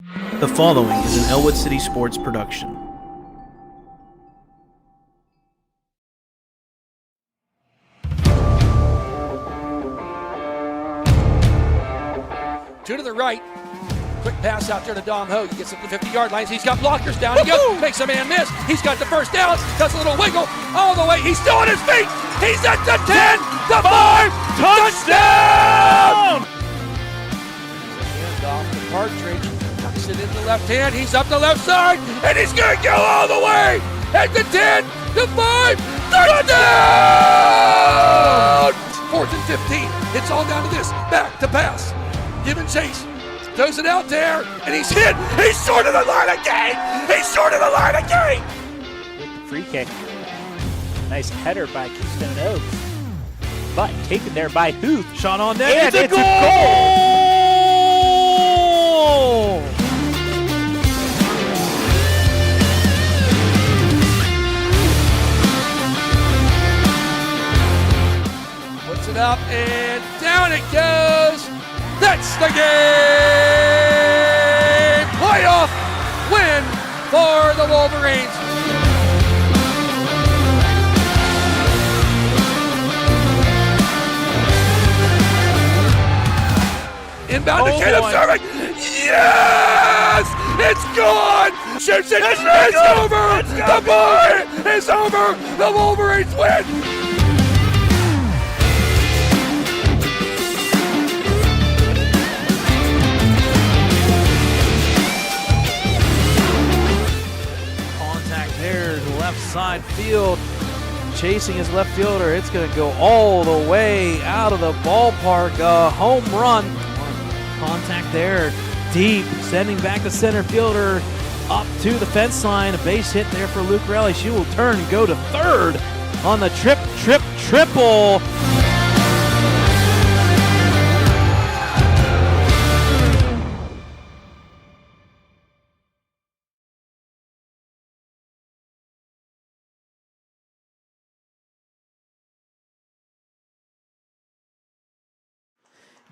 The following is an Ellwood City Sports production. Two to the right. Quick pass out there to Dom Ho. He gets up to the 50-yard line. He's got blockers down. He goes, makes a man miss. He's got the first down. Does a little wiggle all the way. He's still on his feet. He's at the 10, the 5, touchdown! Hand off to Partridge. Tucks it in the left hand. He's up the left side, and he's going to go all the way at the 10, the 5, touchdown! 4th and 15. It's all down to this. Back to pass. Give and chase. Throws it out there, and he's hit. He's short of the line again. He's short of the line again. Free kick. Nice header by Keystone Oaks. But taken there by Huth. Shot on net. And it's a goal! Puts it up, and down it goes. That's the game! Playoff win for the Wolverines. Inbound to Caleb serving. Yes! It's gone! Shoots it. It's over! The boy is over! The Wolverines win! Left side field, chasing his left fielder. It's going to go all the way out of the ballpark. A home run. Contact there, deep, sending back the center fielder up to the fence line. A base hit there for Luke Raleigh. She will turn and go to third on the triple.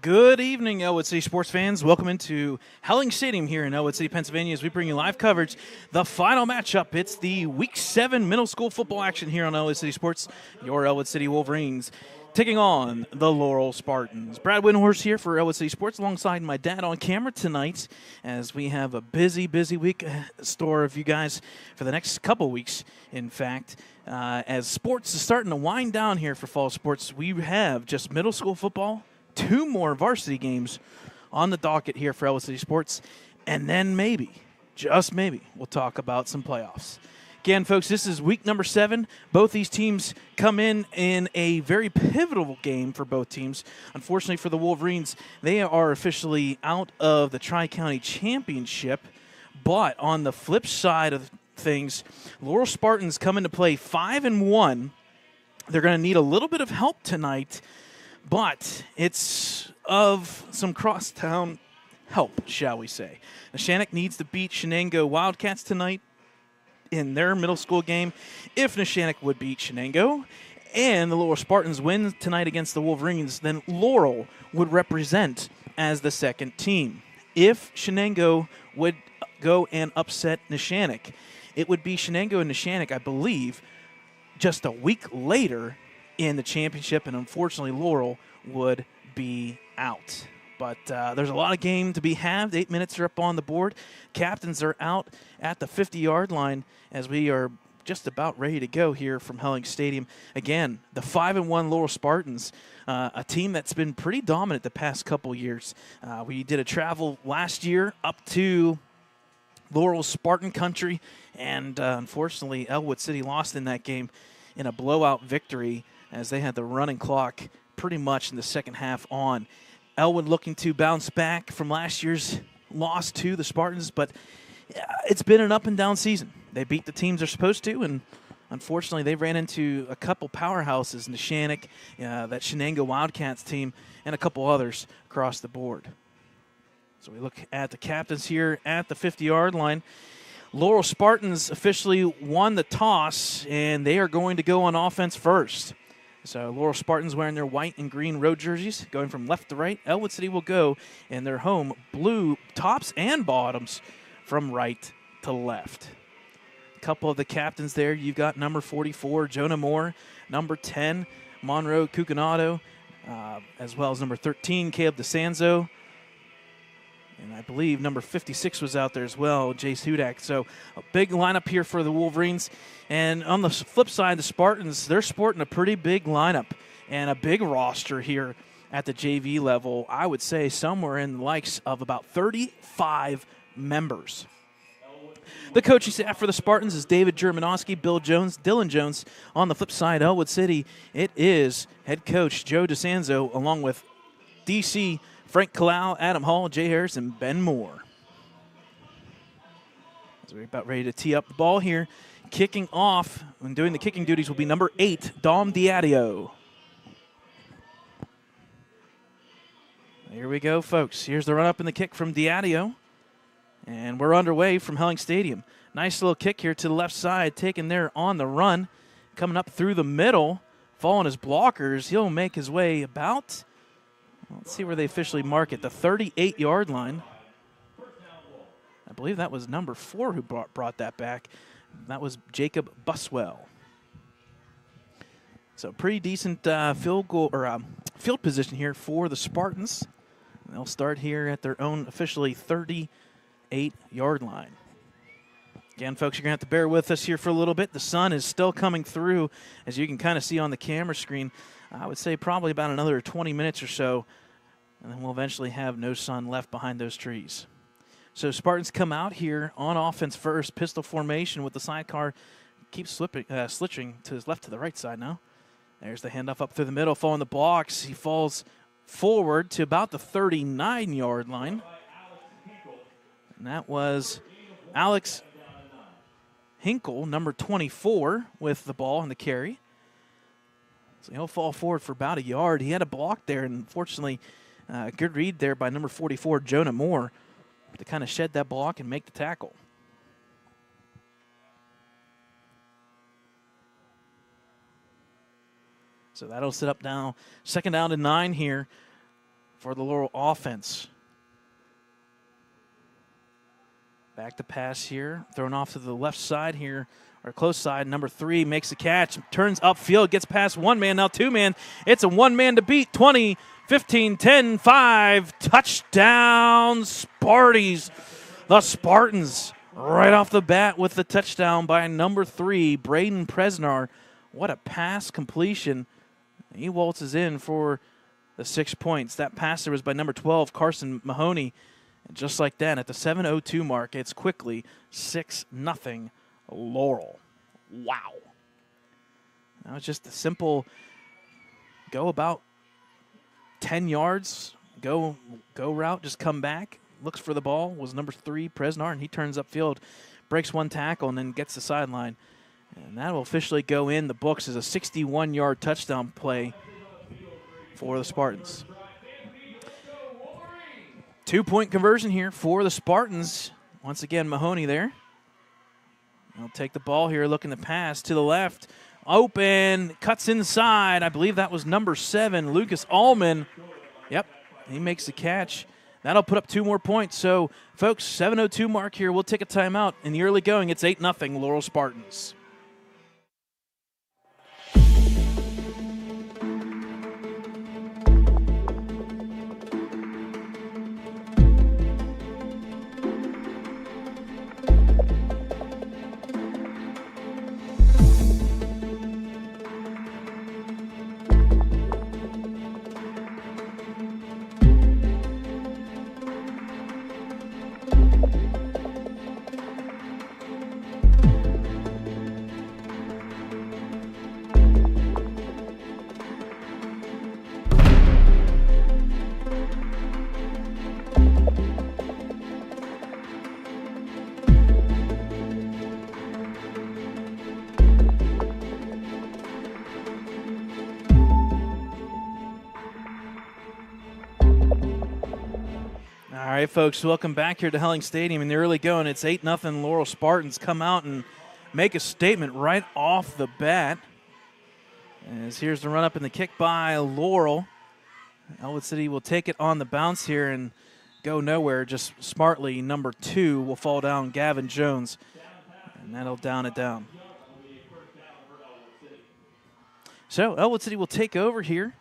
Good evening, Ellwood City sports fans. Welcome into Helling Stadium here in Ellwood City, Pennsylvania, as we bring you live coverage. The final matchup, it's the Week 7 middle school football action here on Ellwood City Sports. Your Ellwood City Wolverines taking on the Laurel Spartans. Brad Windhorst here for Ellwood City Sports alongside my dad on camera tonight, as we have a busy week store of you guys for the next couple weeks, in fact. As sports is starting to wind down here for fall sports, we have just middle school football, 2 more varsity games on the docket here for Ellwood City Sports, and then maybe, just maybe, we'll talk about some playoffs. Again, folks, this is week number 7. Both these teams come in a very pivotal game for both teams. Unfortunately for the Wolverines, they are officially out of the Tri-County Championship, but on the flip side of things, Laurel Spartans come into play 5-1. They're going to need a little bit of help tonight, but it's of some crosstown help, shall we say. Neshannock needs to beat Shenango Wildcats tonight in their middle school game. If Neshannock would beat Shenango and the Laurel Spartans win tonight against the Wolverines, then Laurel would represent as the second team. If Shenango would go and upset Neshannock, it would be Shenango and Neshannock, I believe, just a week later in the championship, and unfortunately Laurel would be out. But there's a lot of game to be had. 8 minutes are up on the board. Captains are out at the 50-yard line as we are just about ready to go here from Helling Stadium. Again, the 5-1 Laurel Spartans, a team that's been pretty dominant the past couple years. We did a travel last year up to Laurel Spartan country, and unfortunately Ellwood City lost in that game in a blowout victory, as they had the running clock pretty much in the second half on. Ellwood looking to bounce back from last year's loss to the Spartans, but it's been an up-and-down season. They beat the teams they're supposed to, and unfortunately they ran into a couple powerhouses, Neshannock, that Shenango Wildcats team, and a couple others across the board. So we look at the captains here at the 50-yard line. Laurel Spartans officially won the toss, and they are going to go on offense first. So Laurel Spartans wearing their white and green road jerseys, going from left to right. Ellwood City will go in their home blue tops and bottoms from right to left. A couple of the captains there. You've got number 44, Jonah Moore, number 10, Monroe Cucinato, as well as number 13, Caleb DeSanzo. And I believe number 56 was out there as well, Jace Hudak. So a big lineup here for the Wolverines. And on the flip side, the Spartans, they're sporting a pretty big lineup and a big roster here at the JV level. I would say somewhere in the likes of about 35 members. The coaching staff for the Spartans is David Germanowski, Bill Jones, Dylan Jones. On the flip side, Ellwood City, it is head coach Joe DeSanzo along with DC Frank Kalau, Adam Hall, Jay Harris, and Ben Moore. So we're about ready to tee up the ball here. Kicking off and doing the kicking duties will be number 8, Dom Diadio. Here we go, folks. Here's the run-up and the kick from Diadio. And we're underway from Helling Stadium. Nice little kick here to the left side, taken there on the run. Coming up through the middle, following his blockers. He'll make his way about... Let's see where they officially mark it. The 38-yard line. I believe that was number 4 who brought that back. That was Jacob Buswell. So pretty decent field position here for the Spartans. They'll start here at their own officially 38-yard line. Again, folks, you're going to have to bear with us here for a little bit. The sun is still coming through, as you can kind of see on the camera screen. I would say probably about another 20 minutes or so, and then we'll eventually have no sun left behind those trees. So Spartans come out here on offense first, pistol formation with the sidecar. Keeps slitching to his left to the right side now. There's the handoff up through the middle, following the blocks. He falls forward to about the 39-yard line. And that was Alex Hinkle, number 24, with the ball and the carry. So he'll fall forward for about a yard. He had a block there, and unfortunately, a good read there by number 44, Jonah Moore, to kind of shed that block and make the tackle. So that'll set up now. 2nd down and 9 here for the Laurel offense. Back to pass here, thrown off to the left side here, or close side. Number 3 makes the catch, turns upfield, gets past 1 man, now 2 man. It's a 1 man to beat. 20, 15, 10, 5. Touchdown, Sparties. The Spartans right off the bat with the touchdown by number 3, Braden Presnar. What a pass completion. He waltzes in for the 6 points. That passer was by number 12, Carson Mahoney. And just like that, at the 7:02 mark, it's quickly 6-0 Laurel. Wow. That was just a simple go about 10 yards, go route, just come back, looks for the ball, was number 3, Presnar, and he turns upfield, breaks 1 tackle, and then gets the sideline. And that will officially go in the books as a 61-yard touchdown play for the Spartans. 2-point conversion here for the Spartans. Once again, Mahoney there. He'll take the ball here, looking to pass to the left. Open, cuts inside. I believe that was number 7, Lucas Allman. Yep, he makes the catch. That'll put up 2 more points. So, folks, 7:02 mark here. We'll take a timeout. In the early going, it's 8-0 Laurel Spartans. All right, folks, welcome back here to Helling Stadium. In the early going, it's 8-0 Laurel Spartans come out and make a statement right off the bat. As here's the run up and the kick by Laurel. Ellwood City will take it on the bounce here and go nowhere. Just smartly, number 2 will fall down, Gavin Jones, and that'll down it down. So Ellwood City will take over here.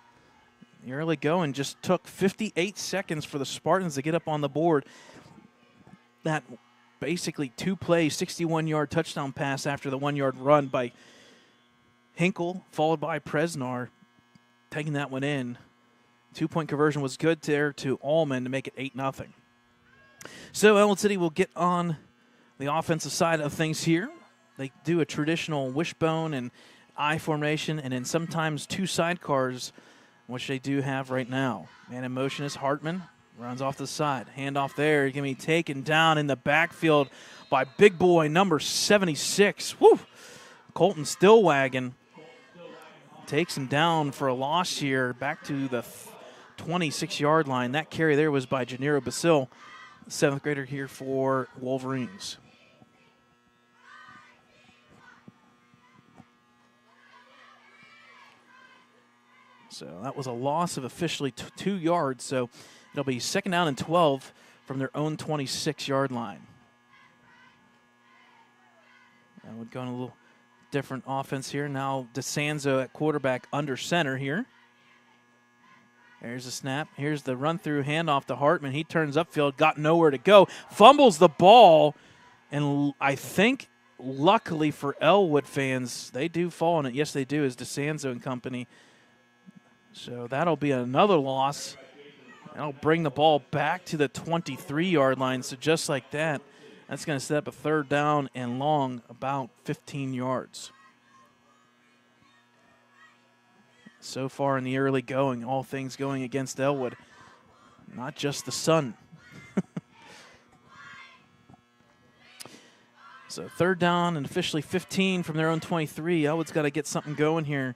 The early going just took 58 seconds for the Spartans to get up on the board. That basically 2-play, 61-yard touchdown pass after the 1-yard run by Hinkle, followed by Presnar, taking that one in. 2-point conversion was good there to Allman to make it 8-0. So Ellwood City will get on the offensive side of things here. They do a traditional wishbone and I formation, and then sometimes 2 sidecars, which they do have right now. Man in motion is Hartman. Runs off the side. Handoff there. Going to be taken down in the backfield by big boy number 76. Woo! Colton Stillwagon takes him down for a loss here back to the 26-yard line. That carry there was by Janiro Basil, 7th grader here for Wolverines. So that was a loss of officially 2 yards. So it'll be 2nd down and 12 from their own 26-yard line. And we're going a little different offense here. Now DeSanzo at quarterback under center here. There's a snap. Here's the run-through handoff to Hartman. He turns upfield, got nowhere to go. Fumbles the ball, and I think luckily for Ellwood fans, they do fall on it. Yes, they do, as DeSanzo and company. So that'll be another loss. That'll bring the ball back to the 23-yard line. So just like that, that's going to set up a 3rd down and long, about 15 yards. So far in the early going, all things going against Ellwood. Not just the sun. So 3rd down and officially 15 from their own 23. Ellwood's got to get something going here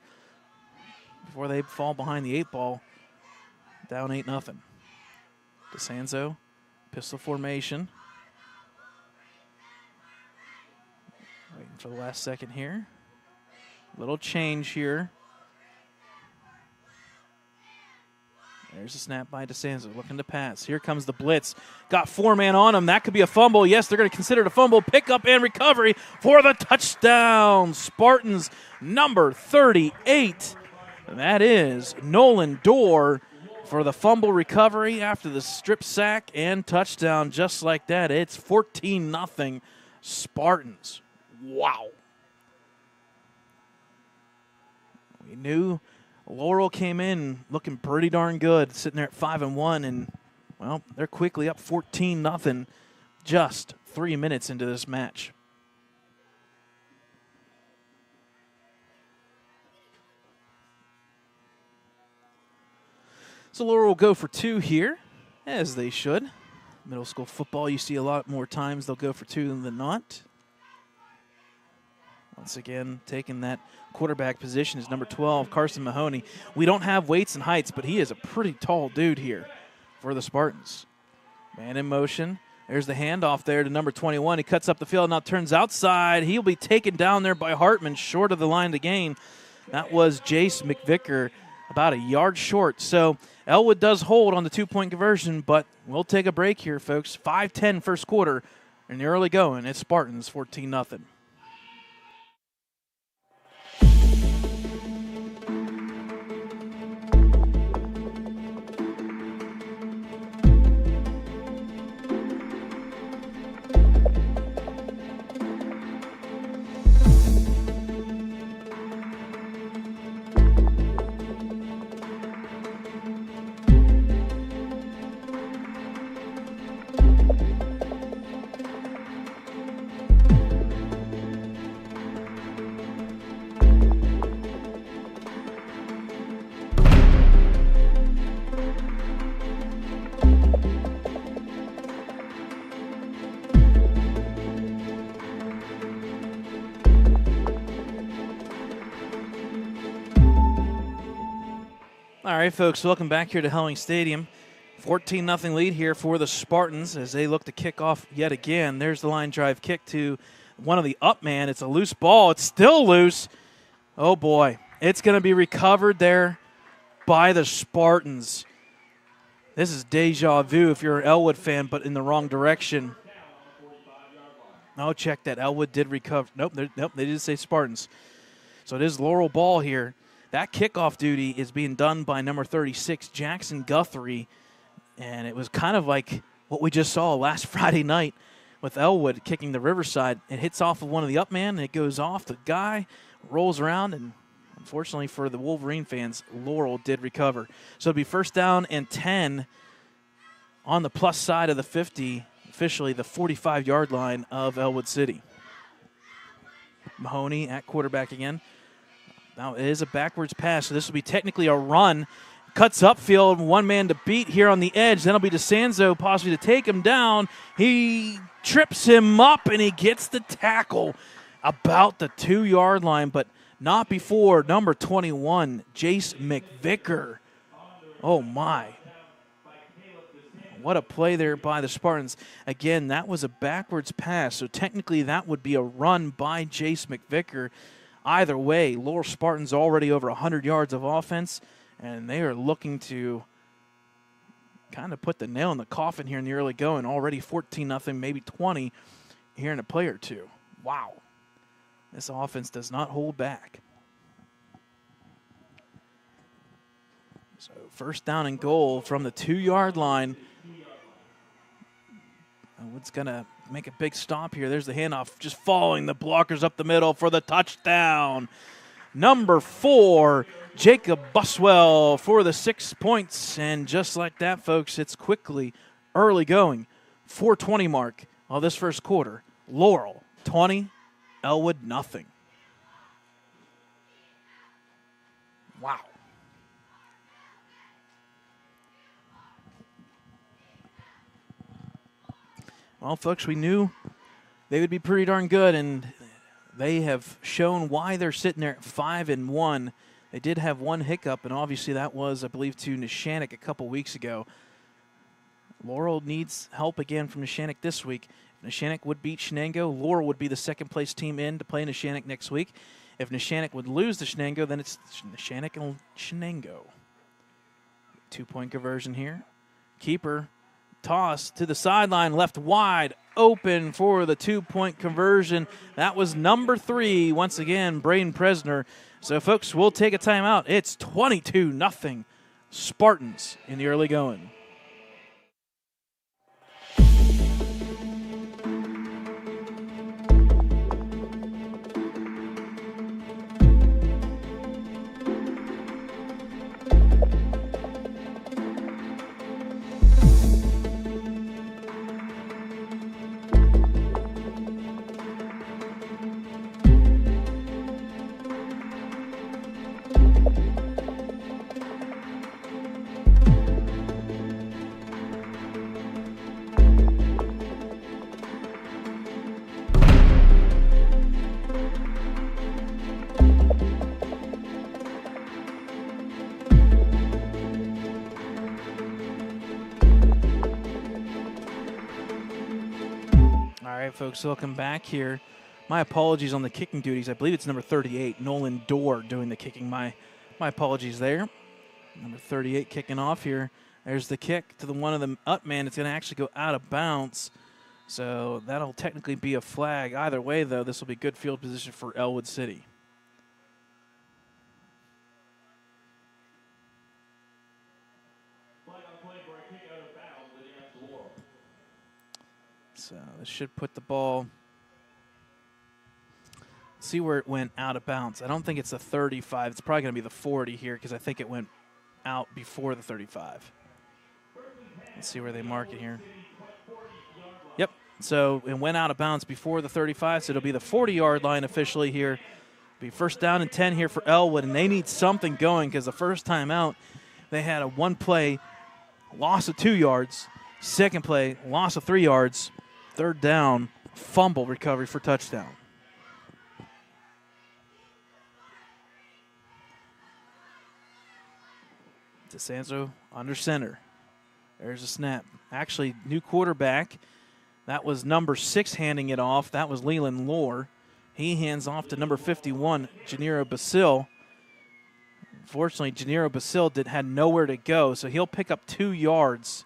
before they fall behind the 8 ball. Down 8-0. DeSanzo, pistol formation. Waiting for the last second here. Little change here. There's a snap by DeSanzo, looking to pass. Here comes the blitz. Got 4-man on him. That could be a fumble. Yes, they're going to consider it a fumble. Pickup and recovery for the touchdown. Spartans, number 38. That is Nolan Dorr for the fumble recovery after the strip sack and touchdown. Just like that, it's 14-0 Spartans. Wow. We knew Laurel came in looking pretty darn good, sitting there at 5-1, and, well, they're quickly up 14-0 just 3 minutes into this match. So Laurel will go for 2 here, as they should. Middle school football, you see a lot more times they'll go for 2 than not. Once again, taking that quarterback position is number 12, Carson Mahoney. We don't have weights and heights, but he is a pretty tall dude here for the Spartans. Man in motion. There's the handoff there to number 21. He cuts up the field, now turns outside. He'll be taken down there by Hartman, short of the line to gain. That was Jace McVicker, about a yard short. So Ellwood does hold on the 2-point conversion, but we'll take a break here, folks. 5-10 first quarter in the early going. It's Spartans 14-0. All right, folks, welcome back here to Helling Stadium. 14-0 lead here for the Spartans as they look to kick off yet again. There's the line drive kick to one of the up man. It's a loose ball. It's still loose. Oh, boy. It's going to be recovered there by the Spartans. This is deja vu if you're an Ellwood fan, but in the wrong direction. Oh, check that. Ellwood did recover. Nope, they did say Spartans. So it is Laurel ball here. That kickoff duty is being done by number 36, Jackson Guthrie. And it was kind of like what we just saw last Friday night with Ellwood kicking the Riverside. It hits off of one of the up man, and it goes off. The guy rolls around, and unfortunately for the Wolverine fans, Laurel did recover. So it'll be 1st down and 10 on the plus side of the 50, officially the 45-yard line of Ellwood City. Mahoney at quarterback again. Now it is a backwards pass, so this will be technically a run. Cuts upfield, one man to beat here on the edge. Then it'll be DeSanzo possibly to take him down. He trips him up, and he gets the tackle about the 2-yard line, but not before number 21, Jace McVicker. Oh, my. What a play there by the Spartans. Again, that was a backwards pass, so technically that would be a run by Jace McVicker. Either way, Laurel Spartans already over 100 yards of offense, and they are looking to kind of put the nail in the coffin here in the early going. Already 14-0, maybe 20 here in a play or two. Wow. This offense does not hold back. So 1st down and goal from the 2-yard line. Wood's going to make a big stop here. There's the handoff, just following the blockers up the middle for the touchdown. Number 4, Jacob Buswell for the 6 points. And just like that, folks, it's quickly early going. 4:20 mark of this first quarter. Laurel 20, Ellwood nothing. Wow. Well, folks, we knew they would be pretty darn good, and they have shown why they're sitting there at 5-1. They did have one hiccup, and obviously that was, I believe, to Neshannock a couple weeks ago. Laurel needs help again from Neshannock this week. If Neshannock would beat Shenango, Laurel would be the second-place team in to play Neshannock next week. If Neshannock would lose to Shenango, then it's Neshannock and Shenango. 2-point conversion here. Keeper. Toss to the sideline, left wide open for the 2-point conversion. That was number 3, once again, Braden Presner. So, folks, we'll take a timeout. It's 22-0 Spartans in the early going. Folks, welcome back here. My apologies on the kicking duties. I believe it's number 38, Nolan Dorr, doing the kicking. My apologies there. Number 38 kicking off here. There's the kick to the one of the up man. It's going to actually go out of bounds. So that'll technically be a flag. Either way, though, this will be good field position for Ellwood City. So this should put the ball, see where it went out of bounds. I don't think it's the 35. It's probably going to be the 40 here because I think it went out before the 35. Let's see where they mark it here. Yep, so it went out of bounds before the 35, so it'll be the 40-yard line officially here. It'll be 1st down and 10 here for Ellwood, and they need something going because the first time out they had a one-play loss of 2 yards, second play loss of 3 yards, 3rd down, fumble recovery for touchdown. DeSanzo under center. There's a snap. Actually, new quarterback. That was number 6 handing it off. That was Leland Lohr. He hands off to number 51, Janiro Basil. Unfortunately, Gennaro Basil had nowhere to go, so he'll pick up 2 yards.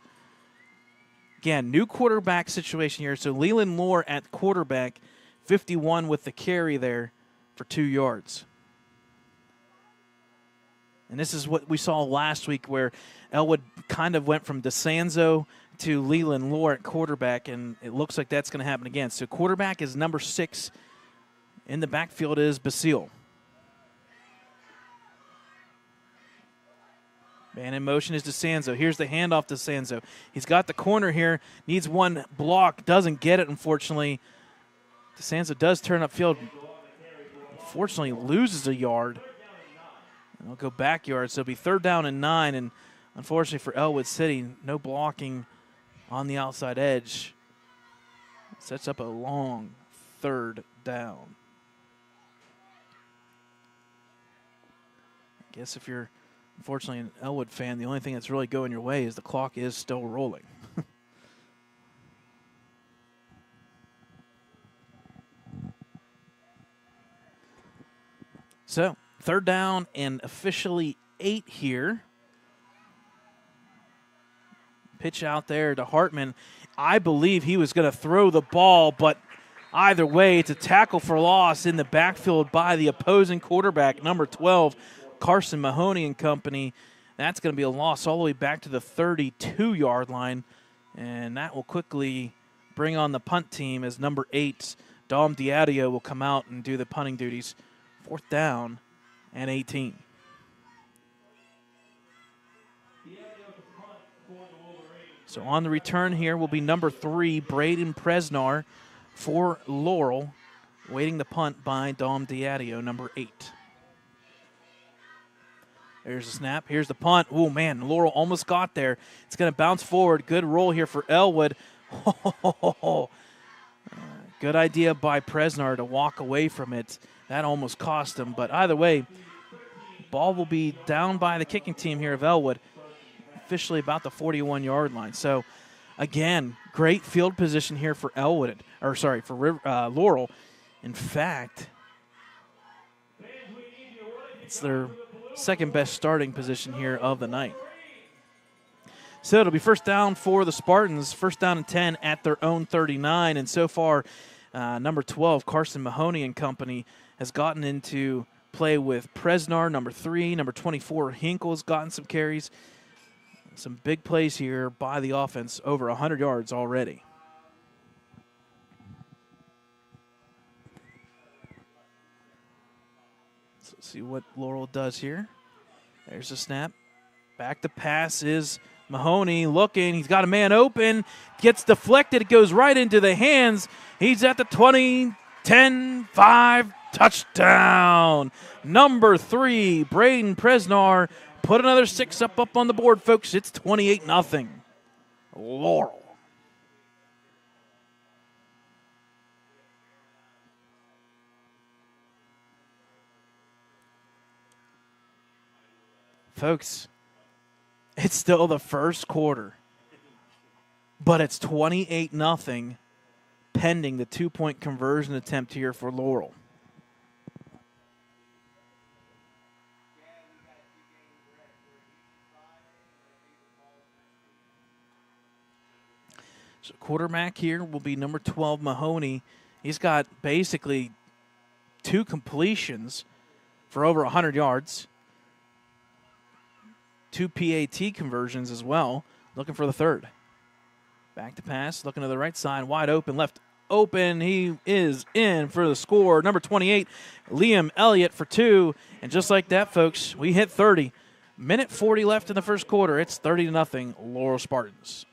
Again, new quarterback situation here. So Leland Moore at quarterback, 51 with the carry there for 2 yards. And this is what we saw last week where Ellwood kind of went from DeSanzo to Leland Moore at quarterback, and it looks like that's going to happen again. So quarterback is number 6. In the backfield is Basile. Man in motion is DeSanzo. Here's the handoff to DeSanzo. He's got the corner here. Needs one block. Doesn't get it, unfortunately. DeSanzo does turn upfield. Unfortunately, loses a yard. And they'll go backyard. So it'll be 3rd down and 9. And unfortunately for Ellwood City, no blocking on the outside edge. Sets up a long 3rd down. I guess if you're unfortunately an Ellwood fan, the only thing that's really going your way is the clock is still rolling. So 3rd down and officially 8 here. Pitch out there to Hartman. I believe he was going to throw the ball, but either way, it's a tackle for loss in the backfield by the opposing quarterback, number 12, Carson Mahoney and company. That's going to be a loss all the way back to the 32-yard line, and that will quickly bring on the punt team as number 8, Dom Diadio, will come out and do the punting duties. 4th down and 18. So on the return here will be number 3, Braden Presnar for Laurel, waiting the punt by Dom Diadio, number 8. There's a snap. Here's the punt. Oh, man, Laurel almost got there. It's going to bounce forward. Good roll here for Ellwood. Good idea by Presnar to walk away from it. That almost cost him. But either way, ball will be down by the kicking team here of Ellwood, officially about the 41-yard line. So, again, great field position here for Ellwood, or sorry, for Laurel. In fact, it's their second best starting position here of the night. So it'll be 1st down for the Spartans, 1st down and 10 at their own 39. And so far, number 12, Carson Mahoney and company, has gotten into play with Presnar, number 3. Number 24, Hinkle's gotten some carries. Some big plays here by the offense, over 100 yards already. So let's see what Laurel does here. There's a snap. Back to pass is Mahoney looking. He's got a man open. Gets deflected. It goes right into the hands. He's at the 20, 10, 5, touchdown. Number 3, Braden Presnar. Put another 6 up on the board, folks. It's 28-0. Laurel. Folks, it's still the first quarter, but it's 28-0 pending the 2-point conversion attempt here for Laurel. So quarterback here will be number 12, Mahoney. He's got basically 2 completions for over 100 yards. 2 PAT conversions as well. Looking for the 3rd. Back to pass, looking to the right side, wide open, left open. He is in for the score. Number 28, Liam Elliott for 2. And just like that, folks, we hit 30. Minute 40 left in the first quarter. It's 30-0 Laurel Spartans.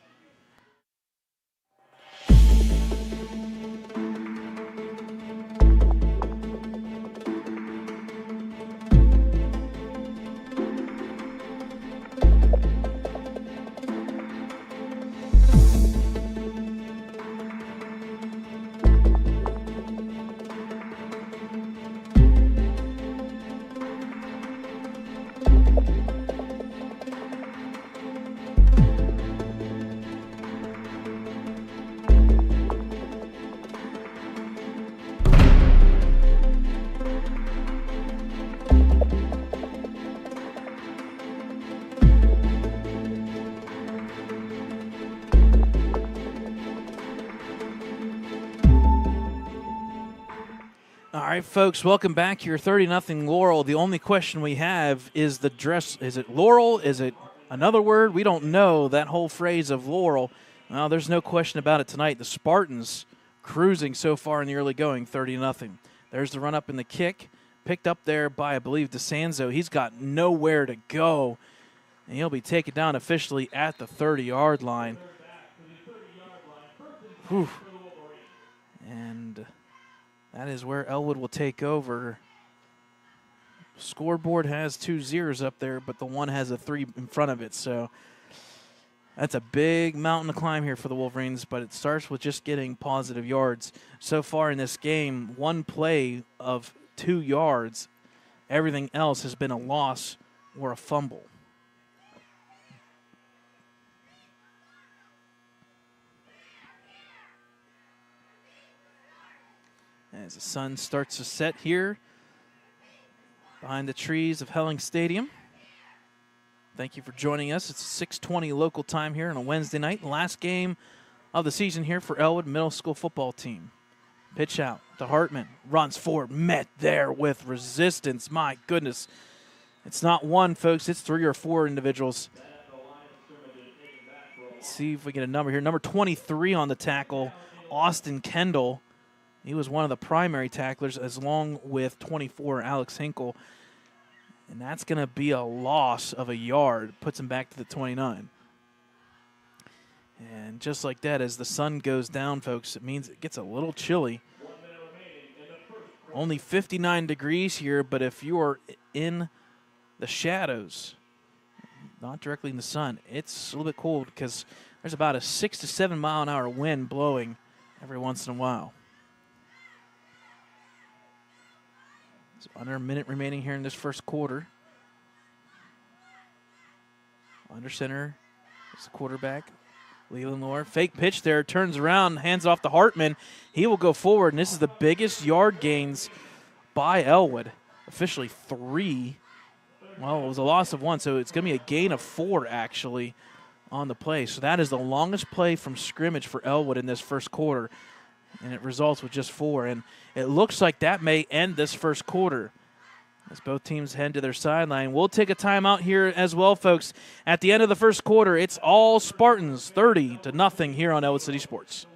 right, folks, welcome back here. 30-0 Laurel. The only question we have is the dress. Is it Laurel? Is it another word? We don't know that whole phrase of Laurel. Well, there's no question about it tonight. The Spartans cruising so far in the early going, 30-0. There's the run up in the kick, picked up there by, I believe, DeSanzo. He's got nowhere to go, and he'll be taken down officially at the 30-yard line. Whew. And that is where Ellwood will take over. Scoreboard has 2 zeros up there, but the one has a 3 in front of it. So that's a big mountain to climb here for the Wolverines, but it starts with just getting positive yards. So far in this game, 1 play of 2 yards. Everything else has been a loss or a fumble. As the sun starts to set here behind the trees of Helling Stadium. Thank you for joining us. It's 6:20 local time here on a Wednesday night. The last game of the season here for Ellwood Middle School football team. Pitch out to Hartman. Runs forward. Met there with resistance. My goodness. It's not one, folks. It's 3 or 4 individuals. Let's see if we get a number here. Number 23 on the tackle, Austin Kendall. He was one of the primary tacklers, as long with 24, Alex Hinkle. And that's going to be a loss of a yard. Puts him back to the 29. And just like that, as the sun goes down, folks, it means it gets a little chilly. Only 59 degrees here, but if you are in the shadows, not directly in the sun, it's a little bit cold because there's about a 6 to 7 mile an hour wind blowing every once in a while. So under a minute remaining here in this first quarter. Under center is the quarterback, Leland Lohr. Fake pitch there, turns around, hands off to Hartman. He will go forward, and this is the biggest yard gains by Ellwood. Officially 3. Well, it was a loss of 1, so it's going to be a gain of 4, actually, on the play. So that is the longest play from scrimmage for Ellwood in this first quarter. And it results with just 4. And it looks like that may end this first quarter as both teams head to their sideline. We'll take a timeout here as well, folks. At the end of the first quarter, it's all Spartans, 30-0 here on Ellwood City Sports.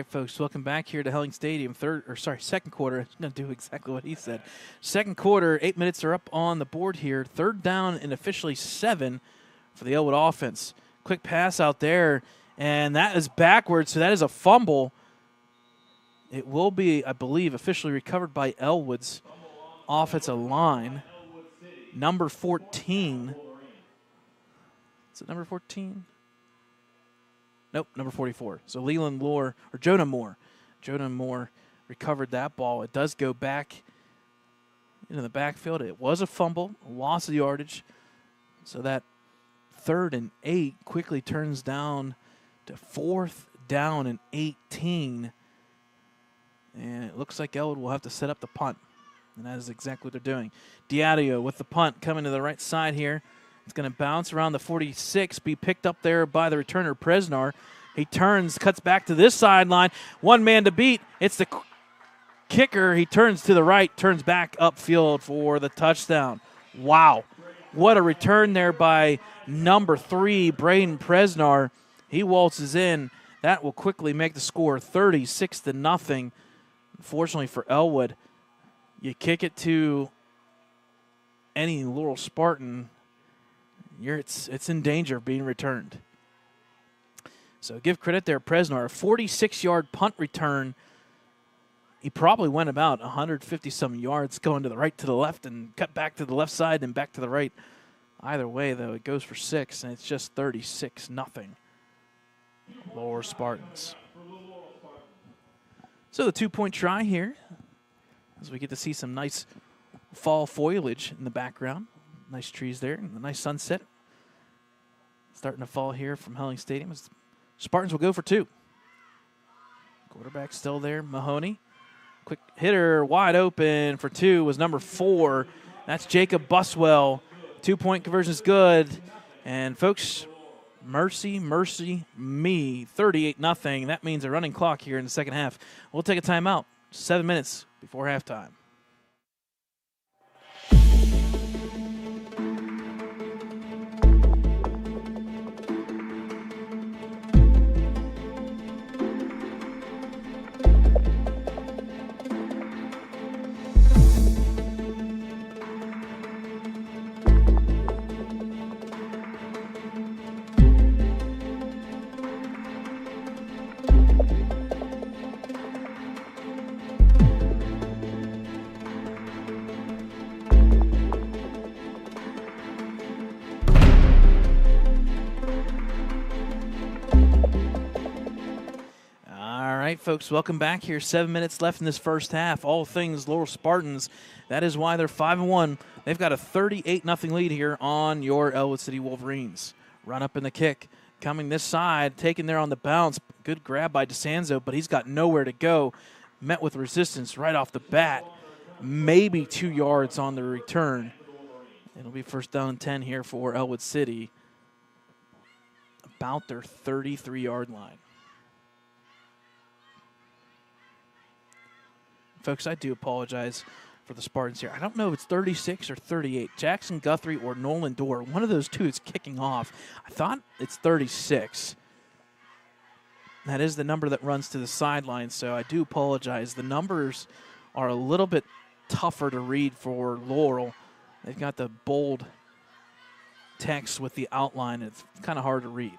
Folks, welcome back here to Helling Stadium. Second quarter. I'm going to do exactly what he said. Second quarter, 8 minutes are up on the board here. 3rd down and officially 7 for the Ellwood offense. Quick pass out there, and that is backwards, so that is a fumble. It will be, I believe, officially recovered by Ellwood's offensive line. Number 14. Is it number 14? Nope, number 44. So Leland Lohr, or Jonah Moore. Jonah Moore recovered that ball. It does go back into the backfield. It was a fumble, a loss of yardage. So that 3rd and 8 quickly turns down to 4th down and 18. And it looks like Ellwood will have to set up the punt. And that is exactly what they're doing. Diadio with the punt coming to the right side here. It's going to bounce around the 46, be picked up there by the returner, Presnar. He turns, cuts back to this sideline. One man to beat. It's the kicker. He turns to the right, turns back upfield for the touchdown. Wow. What a return there by number 3, Braden Presnar. He waltzes in. That will quickly make the score 36-0. Unfortunately for Ellwood, you kick it to any Laurel Spartan, it's in danger of being returned. So give credit there, Presnar. A 46-yard punt return. He probably went about 150-some yards going to the right, to the left, and cut back to the left side and back to the right. Either way, though, it goes for 6, and it's just 36-0. Laurel Spartans. So the 2-point try here, as we get to see some nice fall foliage in the background. Nice trees there and a nice sunset. Starting to fall here from Helling Stadium. Spartans will go for 2. Quarterback still there, Mahoney. Quick hitter, wide open for 2 was number 4. That's Jacob Buswell. 2-point conversion is good. And, folks, mercy me, 38-0. That means a running clock here in the second half. We'll take a timeout, 7 minutes before halftime. Folks, welcome back here. 7 minutes left in this first half. All things Laurel Spartans. That is why they're 5-1. They've got a 38-0 lead here on your Ellwood City Wolverines. Run up in the kick. Coming this side, taken there on the bounce. Good grab by DeSanzo, but he's got nowhere to go. Met with resistance right off the bat. Maybe 2 yards on the return. It'll be first down and 10 here for Ellwood City. About their 33-yard line. Folks, I do apologize for the Spartans here. I don't know if it's 36 or 38. Jackson Guthrie or Nolan Dorr. One of those two is kicking off. I thought it's 36. That is the number that runs to the sideline, so I do apologize. The numbers are a little bit tougher to read for Laurel. They've got the bold text with the outline. It's kind of hard to read.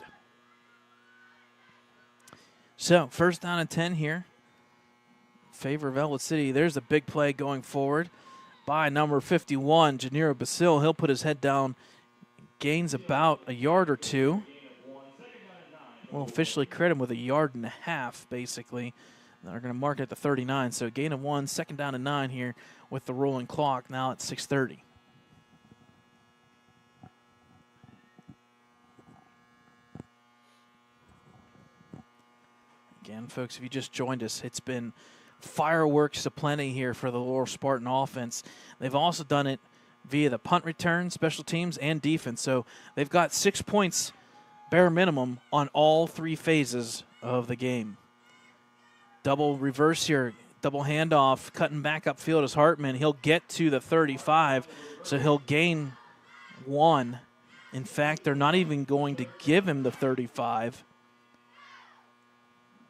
So, first down and 10 here. Favor of Ellwood City. There's a big play going forward by number 51, Janiro Basil. He'll put his head down, gains about a yard or 2. We'll officially credit him with a yard and a half, basically. They're going to mark it at the 39, so gain of 1, second down and 9 here with the rolling clock now at 6:30. Again, folks, if you just joined us, it's been fireworks aplenty here for the Laurel Spartan offense. They've also done it via the punt return, special teams, and defense. So they've got 6 points bare minimum on all 3 phases of the game. Double reverse here, double handoff, cutting back upfield is Hartman. He'll get to the 35, so he'll gain 1. In fact, they're not even going to give him the 35.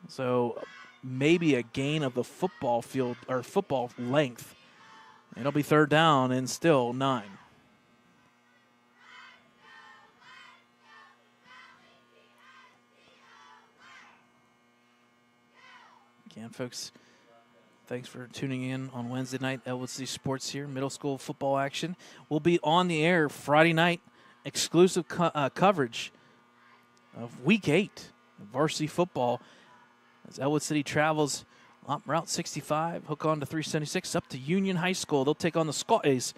So maybe a gain of the football field or football length. It'll be third down and still 9. Again, folks, thanks for tuning in on Wednesday night. Ellwood City Sports here, middle school football action. We'll be on the air Friday night, exclusive coverage of Week 8 of varsity football. As Ellwood City travels up Route 65, hook on to 376, up to Union High School. They'll take on the Scotties.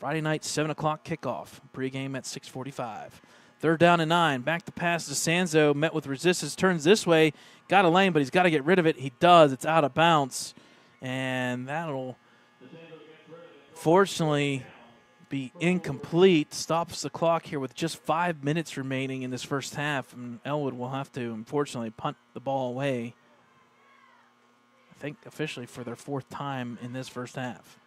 Friday night, 7 o'clock kickoff. Pregame at 6:45. Third down and 9. Back to pass to Sanzo. Met with resistance. Turns this way. Got a lane, but he's got to get rid of it. He does. It's out of bounds. And that'll fortunately be incomplete. Stops the clock here with just 5 minutes remaining in this first half. And Ellwood will have to, unfortunately, punt the ball away, I think officially for their 4th time in this first half.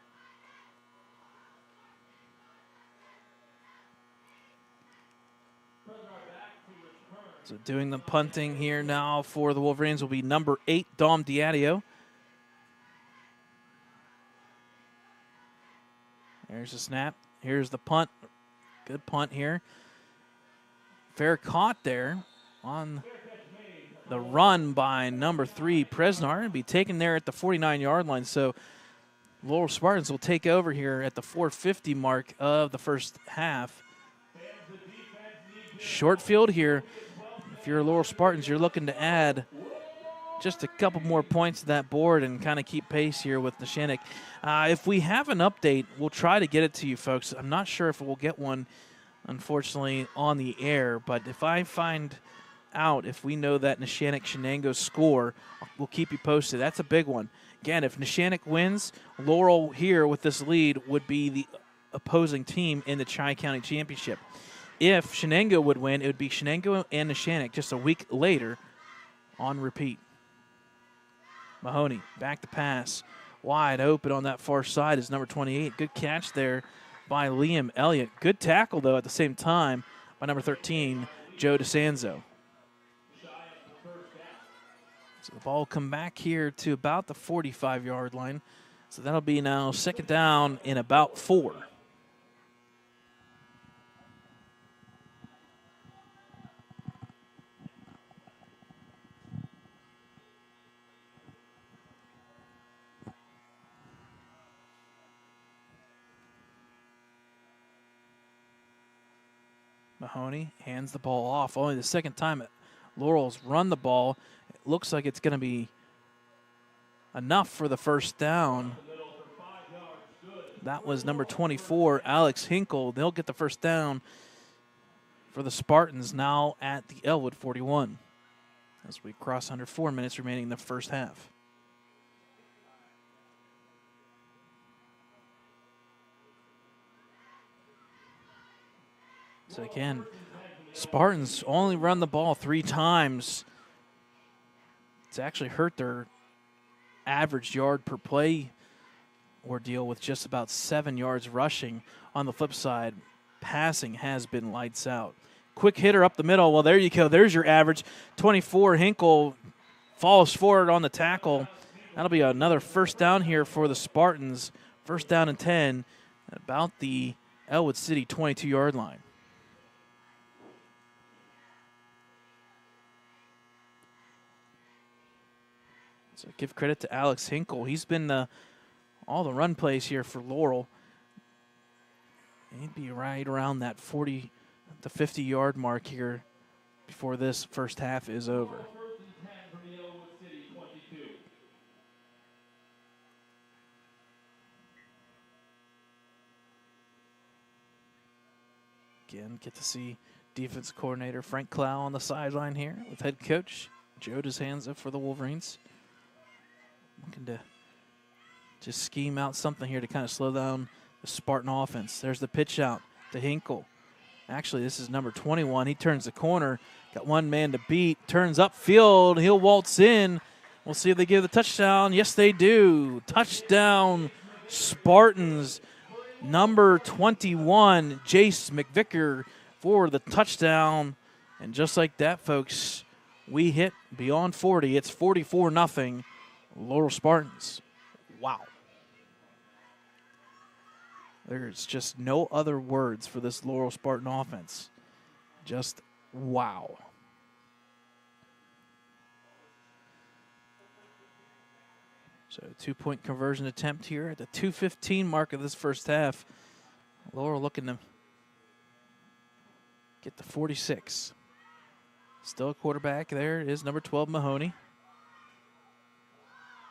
So doing the punting here now for the Wolverines will be number 8, Dom Diadio. There's the snap. Here's the punt. Good punt here. Fair caught there on the run by number 3, Presnar, and be taken there at the 49-yard line. So Laurel Spartans will take over here at the 4:50 mark of the first half. Short field here. If you're Laurel Spartans, you're looking to add just a couple more points to that board and kind of keep pace here with Neshannock. If we have an update, we'll try to get it to you folks. I'm not sure if we'll get one, unfortunately, on the air, but if I find out if we know that Neshannock-Shenango score, we'll keep you posted. That's a big one. Again, if Neshannock wins, Laurel here with this lead would be the opposing team in the Tri-County Championship. If Shenango would win, it would be Shenango and Neshannock just a week later on repeat. Mahoney back to pass. Wide open on that far side is number 28. Good catch there by Liam Elliott. Good tackle, though, at the same time by number 13, Joe DeSanzo. So the ball will come back here to about the 45-yard line. So that'll be now 2nd down in about 4. Mahoney hands the ball off. Only the 2nd time Laurel's run the ball. It looks like it's going to be enough for the 1st down. That was number 24, Alex Hinkle. They'll get the 1st down for the Spartans now at the Ellwood 41 as we cross under 4 minutes remaining in the first half. So again, Spartans only run the ball 3 times. It's actually hurt their average yard per play ordeal with just about 7 yards rushing. On the flip side, passing has been lights out. Quick hitter up the middle. Well, there you go. There's your average. 24, Hinkle falls forward on the tackle. That'll be another 1st down here for the Spartans. 1st down and 10 at about the Ellwood City 22-yard line. So give credit to Alex Hinkle. He's been all the run plays here for Laurel. He'd be right around that 40 to 50-yard mark here before this first half is over. Again, get to see defense coordinator Frank Clow on the sideline here with head coach Joe DeSanzo for the Wolverines. Looking to just scheme out something here to kind of slow down the Spartan offense. There's the pitch out to Hinkle. Actually, this is number 21. He turns the corner. Got one man to beat. Turns upfield. He'll waltz in. We'll see if they give the touchdown. Yes, they do. Touchdown, Spartans. Number 21, Jace McVicker for the touchdown. And just like that, folks, we hit beyond 40. It's 44-0. Laurel Spartans. Wow. There's just no other words for this Laurel Spartan offense. Just wow. So 2-point conversion attempt here at the 2:15 mark of this first half. Laurel looking to get the 46. Still a quarterback there. It is number 12, Mahoney.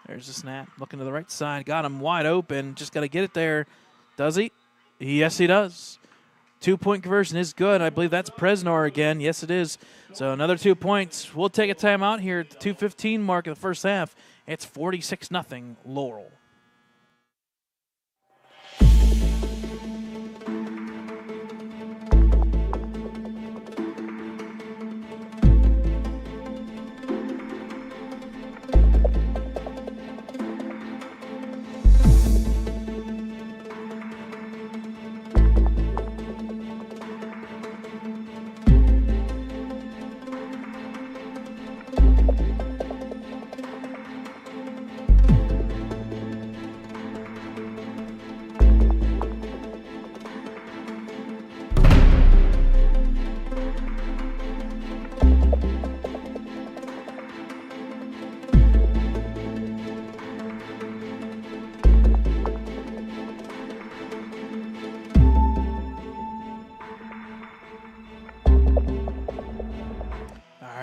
There's the snap. Looking to the right side. Got him wide open. Just got to get it there. Does he? Yes, he does. 2-point conversion is good. I believe that's Presnar again. Yes, it is. So another 2 points. We'll take a timeout here at the 2:15 mark of the first half. It's 46-0 Laurel.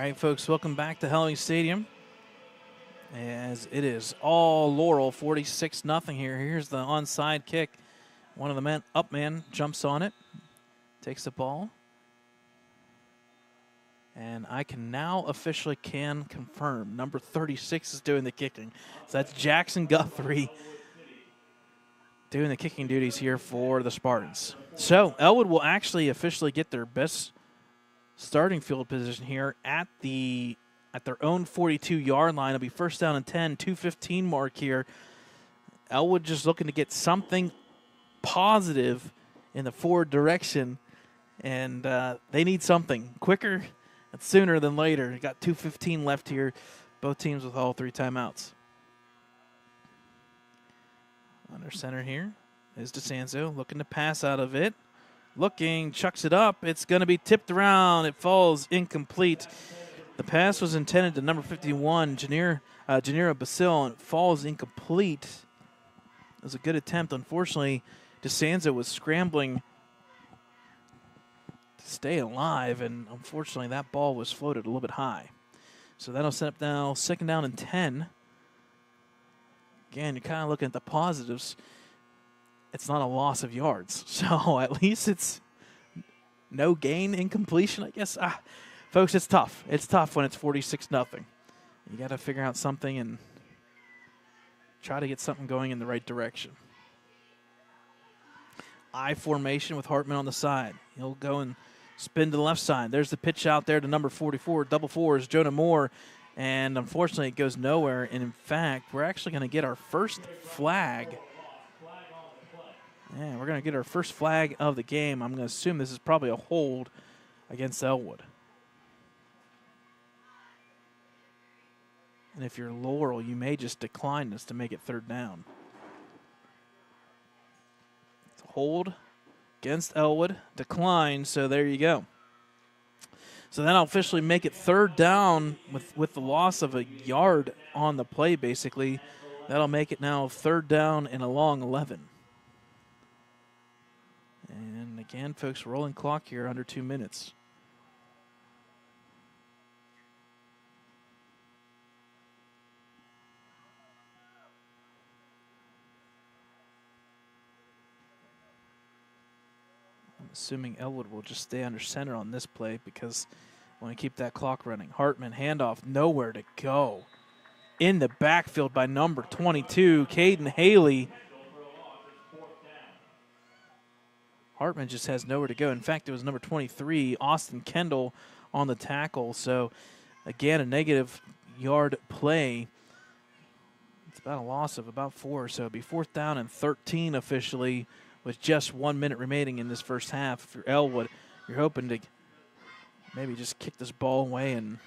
right, folks, welcome back to Helling Stadium. As it is all Laurel, 46-0 here. Here's the onside kick. One of the men, up man, jumps on it, takes the ball. And I can now officially confirm number 36 is doing the kicking. So that's Jackson Guthrie doing the kicking duties here for the Spartans. So Ellwood will actually officially get their best starting field position here at their own 42-yard line. It'll be first down and 10, 2:15 mark here. Ellwood just looking to get something positive in the forward direction, and they need something quicker and sooner than later. You got 2:15 left here, both teams with all 3 timeouts. Under center here is DeSanzo looking to pass out of it. Looking, chucks it up. It's going to be tipped around. It falls incomplete. The pass was intended to number 51, Janira Basil, and it falls incomplete. It was a good attempt. Unfortunately, DeSanzo was scrambling to stay alive, and unfortunately that ball was floated a little bit high. So that'll set up now second down and 10. Again, you're kind of looking at the positives. It's not a loss of yards, so at least it's no gain in completion, I guess. Folks, it's tough. It's tough when it's 46-0. You got to figure out something and try to get something going in the right direction. I formation with Hartman on the side. He'll go and spin to the left side. There's the pitch out there to number 44, double fours, Jonah Moore. And unfortunately, it goes nowhere. And in fact, we're actually going to get our first flag. Yeah, we're going to get our first flag of the game. I'm going to assume this is probably a hold against Ellwood. And if you're Laurel, you may just decline this to make it third down. It's a hold against Ellwood. Decline, so there you go. So that'll officially make it third down with the loss of a yard on the play, basically. That'll make it now third down and a long 11. And again, folks, rolling clock here under 2 minutes. I'm assuming Ellwood will just stay under center on this play because I want to keep that clock running. Hartman, handoff, nowhere to go. In the backfield by number 22, Caden Haley. Hartman just has nowhere to go. In fact, it was number 23, Austin Kendall, on the tackle. So, again, a negative yard play. It's about a loss of about 4. So it'll be fourth down and 13 officially with just 1 minute remaining in this first half. If you're Ellwood, you're hoping to maybe just kick this ball away and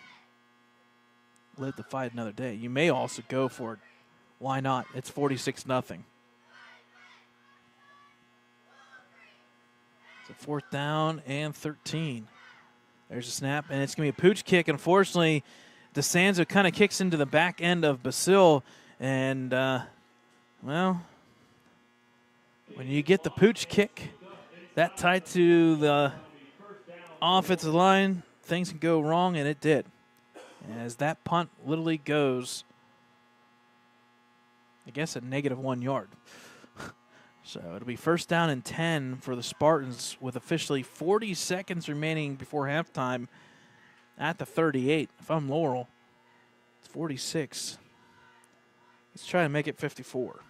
live to fight another day. You may also go for it. Why not? It's 46-0. So fourth down and 13. There's a snap, and it's going to be a pooch kick. Unfortunately, DeSanzo kind of kicks into the back end of Basil, and, well, when you get the pooch kick that tight to the offensive line, things can go wrong, and it did. As that punt literally goes, I guess, a negative 1 yard. So it'll be first down and 10 for the Spartans with officially 40 seconds remaining before halftime at the 38. If I'm Laurel, it's 46. Let's try to make it 54.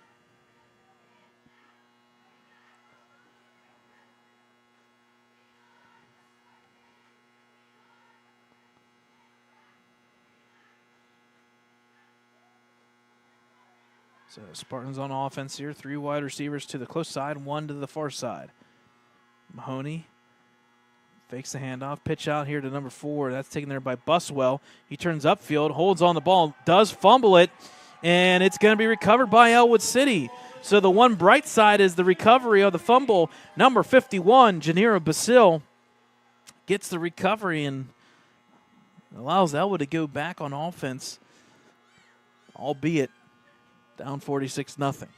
So Spartans on offense here. 3 wide receivers to the close side, 1 to the far side. Mahoney fakes the handoff. Pitch out here to number 4. That's taken there by Buswell. He turns upfield, holds on the ball, does fumble it, and it's going to be recovered by Ellwood City. So the one bright side is the recovery of the fumble. Number 51, Janira Basil, gets the recovery and allows Ellwood to go back on offense, albeit down 46-0.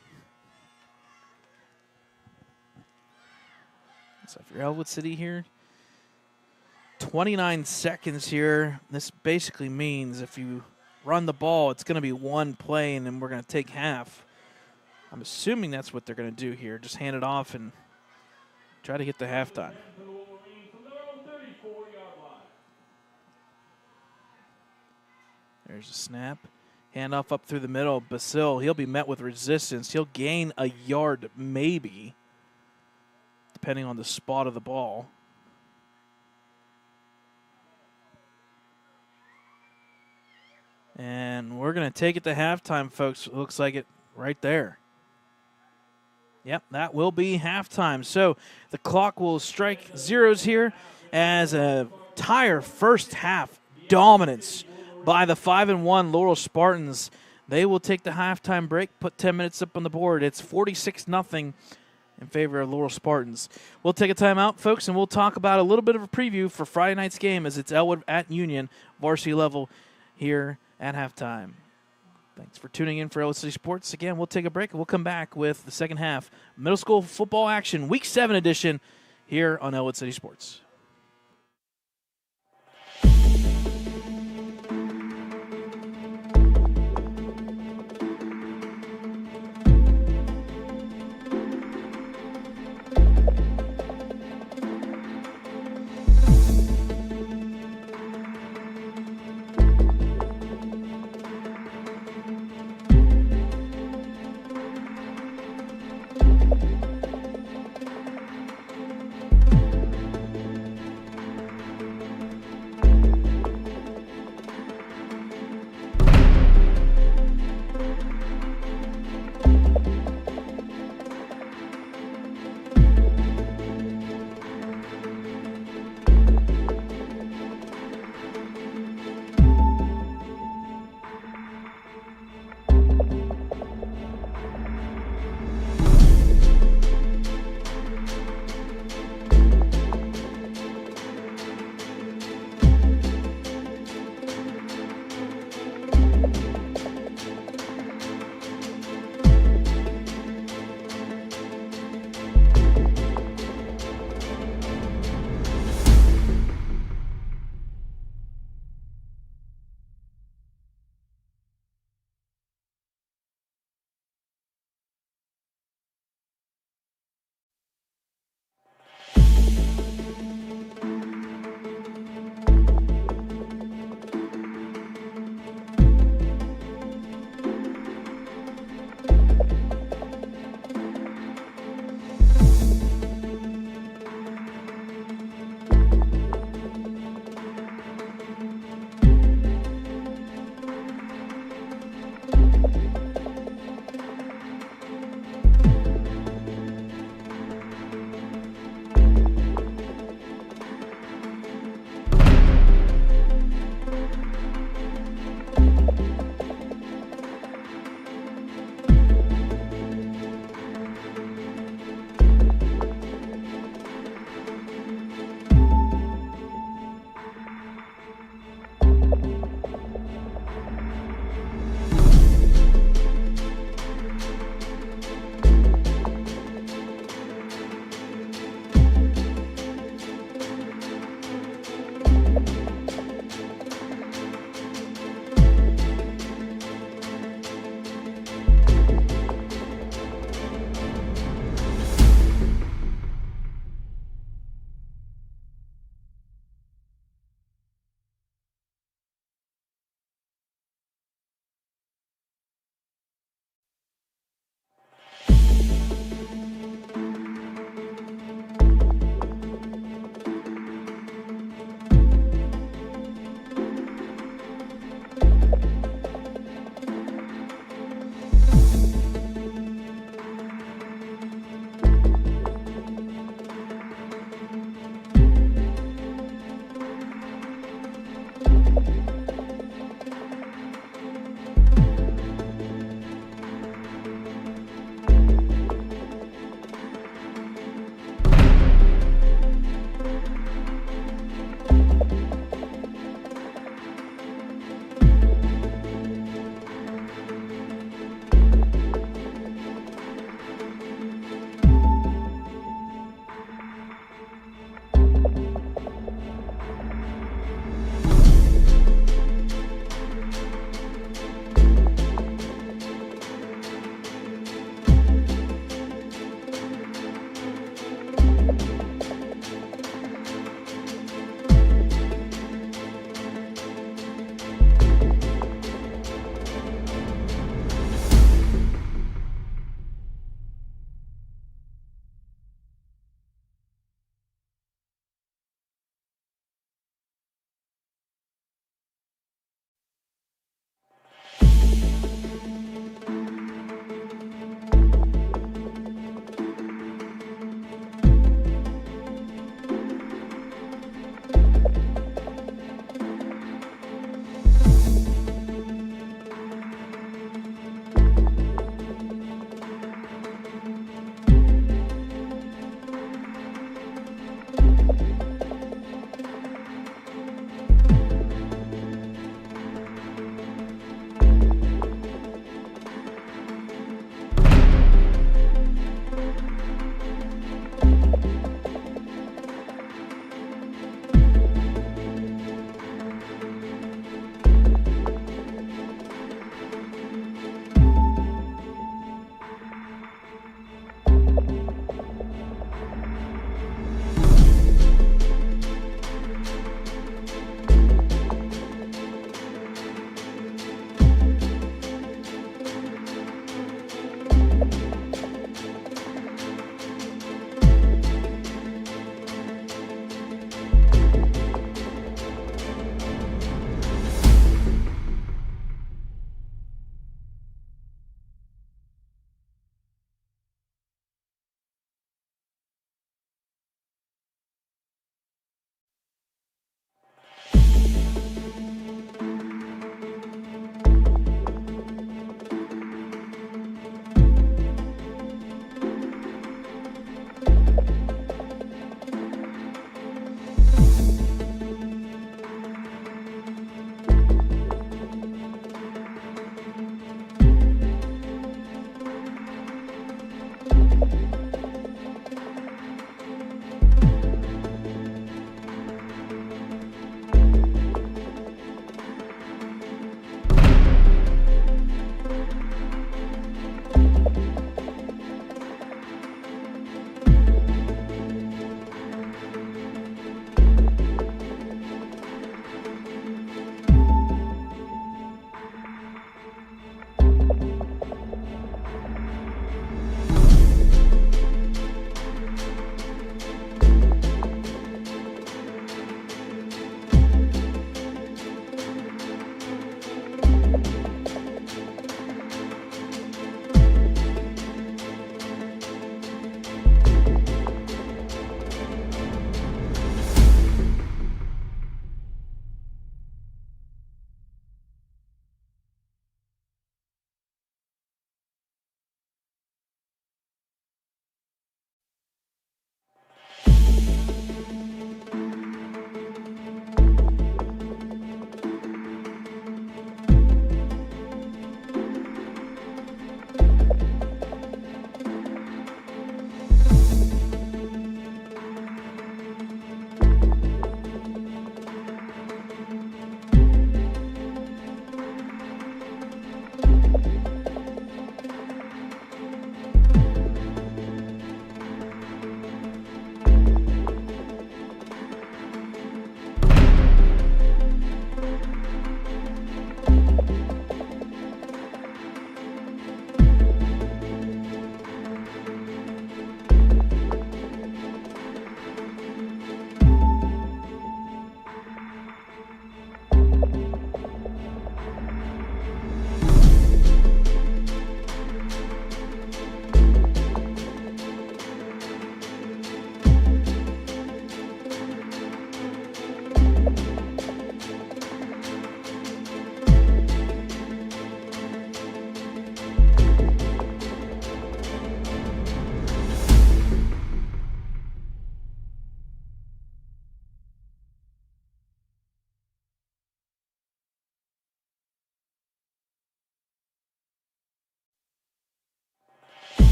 So if you're Ellwood City here, 29 seconds here. This basically means if you run the ball, it's going to be one play, and then we're going to take half. I'm assuming that's what they're going to do here. Just hand it off and try to get to halftime. There's a snap. Handoff up through the middle. Basil, he'll be met with resistance. He'll gain a yard maybe, depending on the spot of the ball. And we're going to take it to halftime, folks. It looks like it right there. Yep, that will be halftime. So the clock will strike zeros here as a entire first half dominance by the 5-1 Laurel Spartans. They will take the halftime break, put 10 minutes up on the board. It's 46-0 in favor of Laurel Spartans. We'll take a timeout, folks, and we'll talk about a little bit of a preview for Friday night's game as it's Ellwood at Union, varsity level here at halftime. Thanks for tuning in for Ellwood City Sports. Again, we'll take a break, and we'll come back with the second half middle school football action, Week 7 edition here on Ellwood City Sports.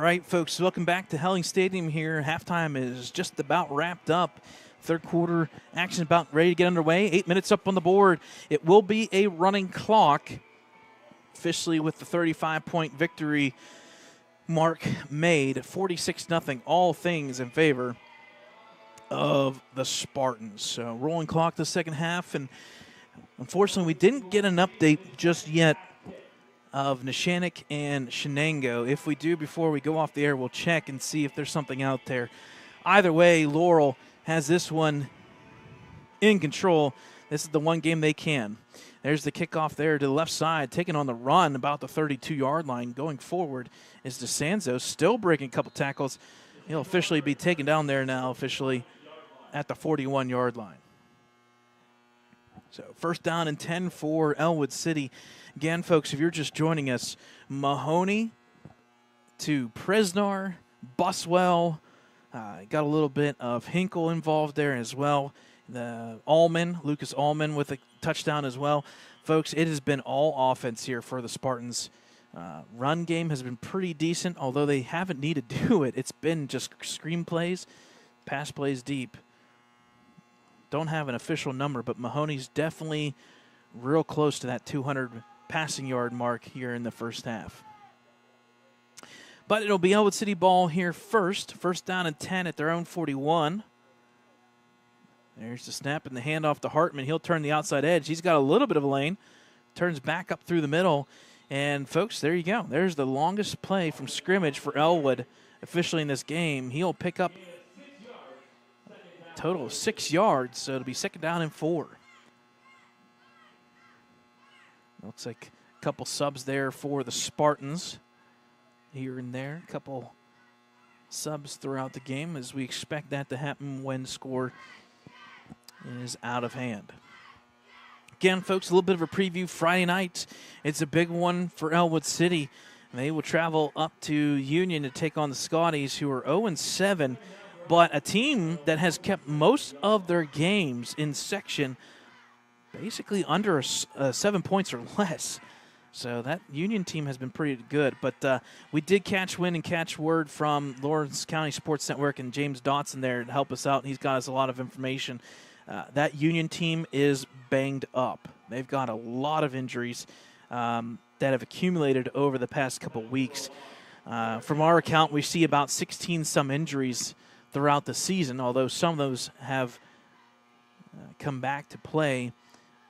right, folks, welcome back to Helling Stadium here. Halftime is just about wrapped up. Third quarter action about ready to get underway. 8 minutes up on the board. It will be a running clock, officially with the 35-point victory mark made. 46-0, all things in favor of the Spartans. So rolling clock the second half, and unfortunately we didn't get an update just yet of Neshannock and Shenango. If we do before we go off the air, we'll check and see if there's something out there. Either way, Laurel has this one in control. This is the one game they can. There's the kickoff there to the left side, taking on the run about the 32-yard line. Going forward is DeSanzo, still breaking a couple tackles. He'll officially be taken down there now, officially at the 41-yard line. So first down and 10 for Ellwood City. Again, folks, if you're just joining us, Mahoney to Presnar, Buswell, got a little bit of Hinkle involved there as well. The Lucas Allman with a touchdown as well. Folks, it has been all offense here for the Spartans. Run game has been pretty decent, although they haven't needed to do it. It's been just screen plays, pass plays deep. Don't have an official number, but Mahoney's definitely real close to that 200 passing yard mark here in the first half. But it'll be Ellwood City ball here first. First down and 10 at their own 41. There's the snap and the handoff to Hartman. He'll turn the outside edge. He's got a little bit of a lane. Turns back up through the middle. And, folks, there you go. There's the longest play from scrimmage for Ellwood officially in this game. He'll pick up a total of 6 yards, so it'll be second down and 4. Looks like a couple subs there for the Spartans here and there. A couple subs throughout the game, as we expect that to happen when score is out of hand. Again, folks, a little bit of a preview. Friday night, it's a big one for Ellwood City. They will travel up to Union to take on the Scotties, who are 0-7, but a team that has kept most of their games in section basically under 7 points or less. So that Union team has been pretty good. But we did catch wind and catch word from Lawrence County Sports Network and James Dotson there to help us out. He's got us a lot of information. That Union team is banged up. They've got a lot of injuries that have accumulated over the past couple weeks. From our account, we see about 16-some injuries throughout the season, although some of those have come back to play.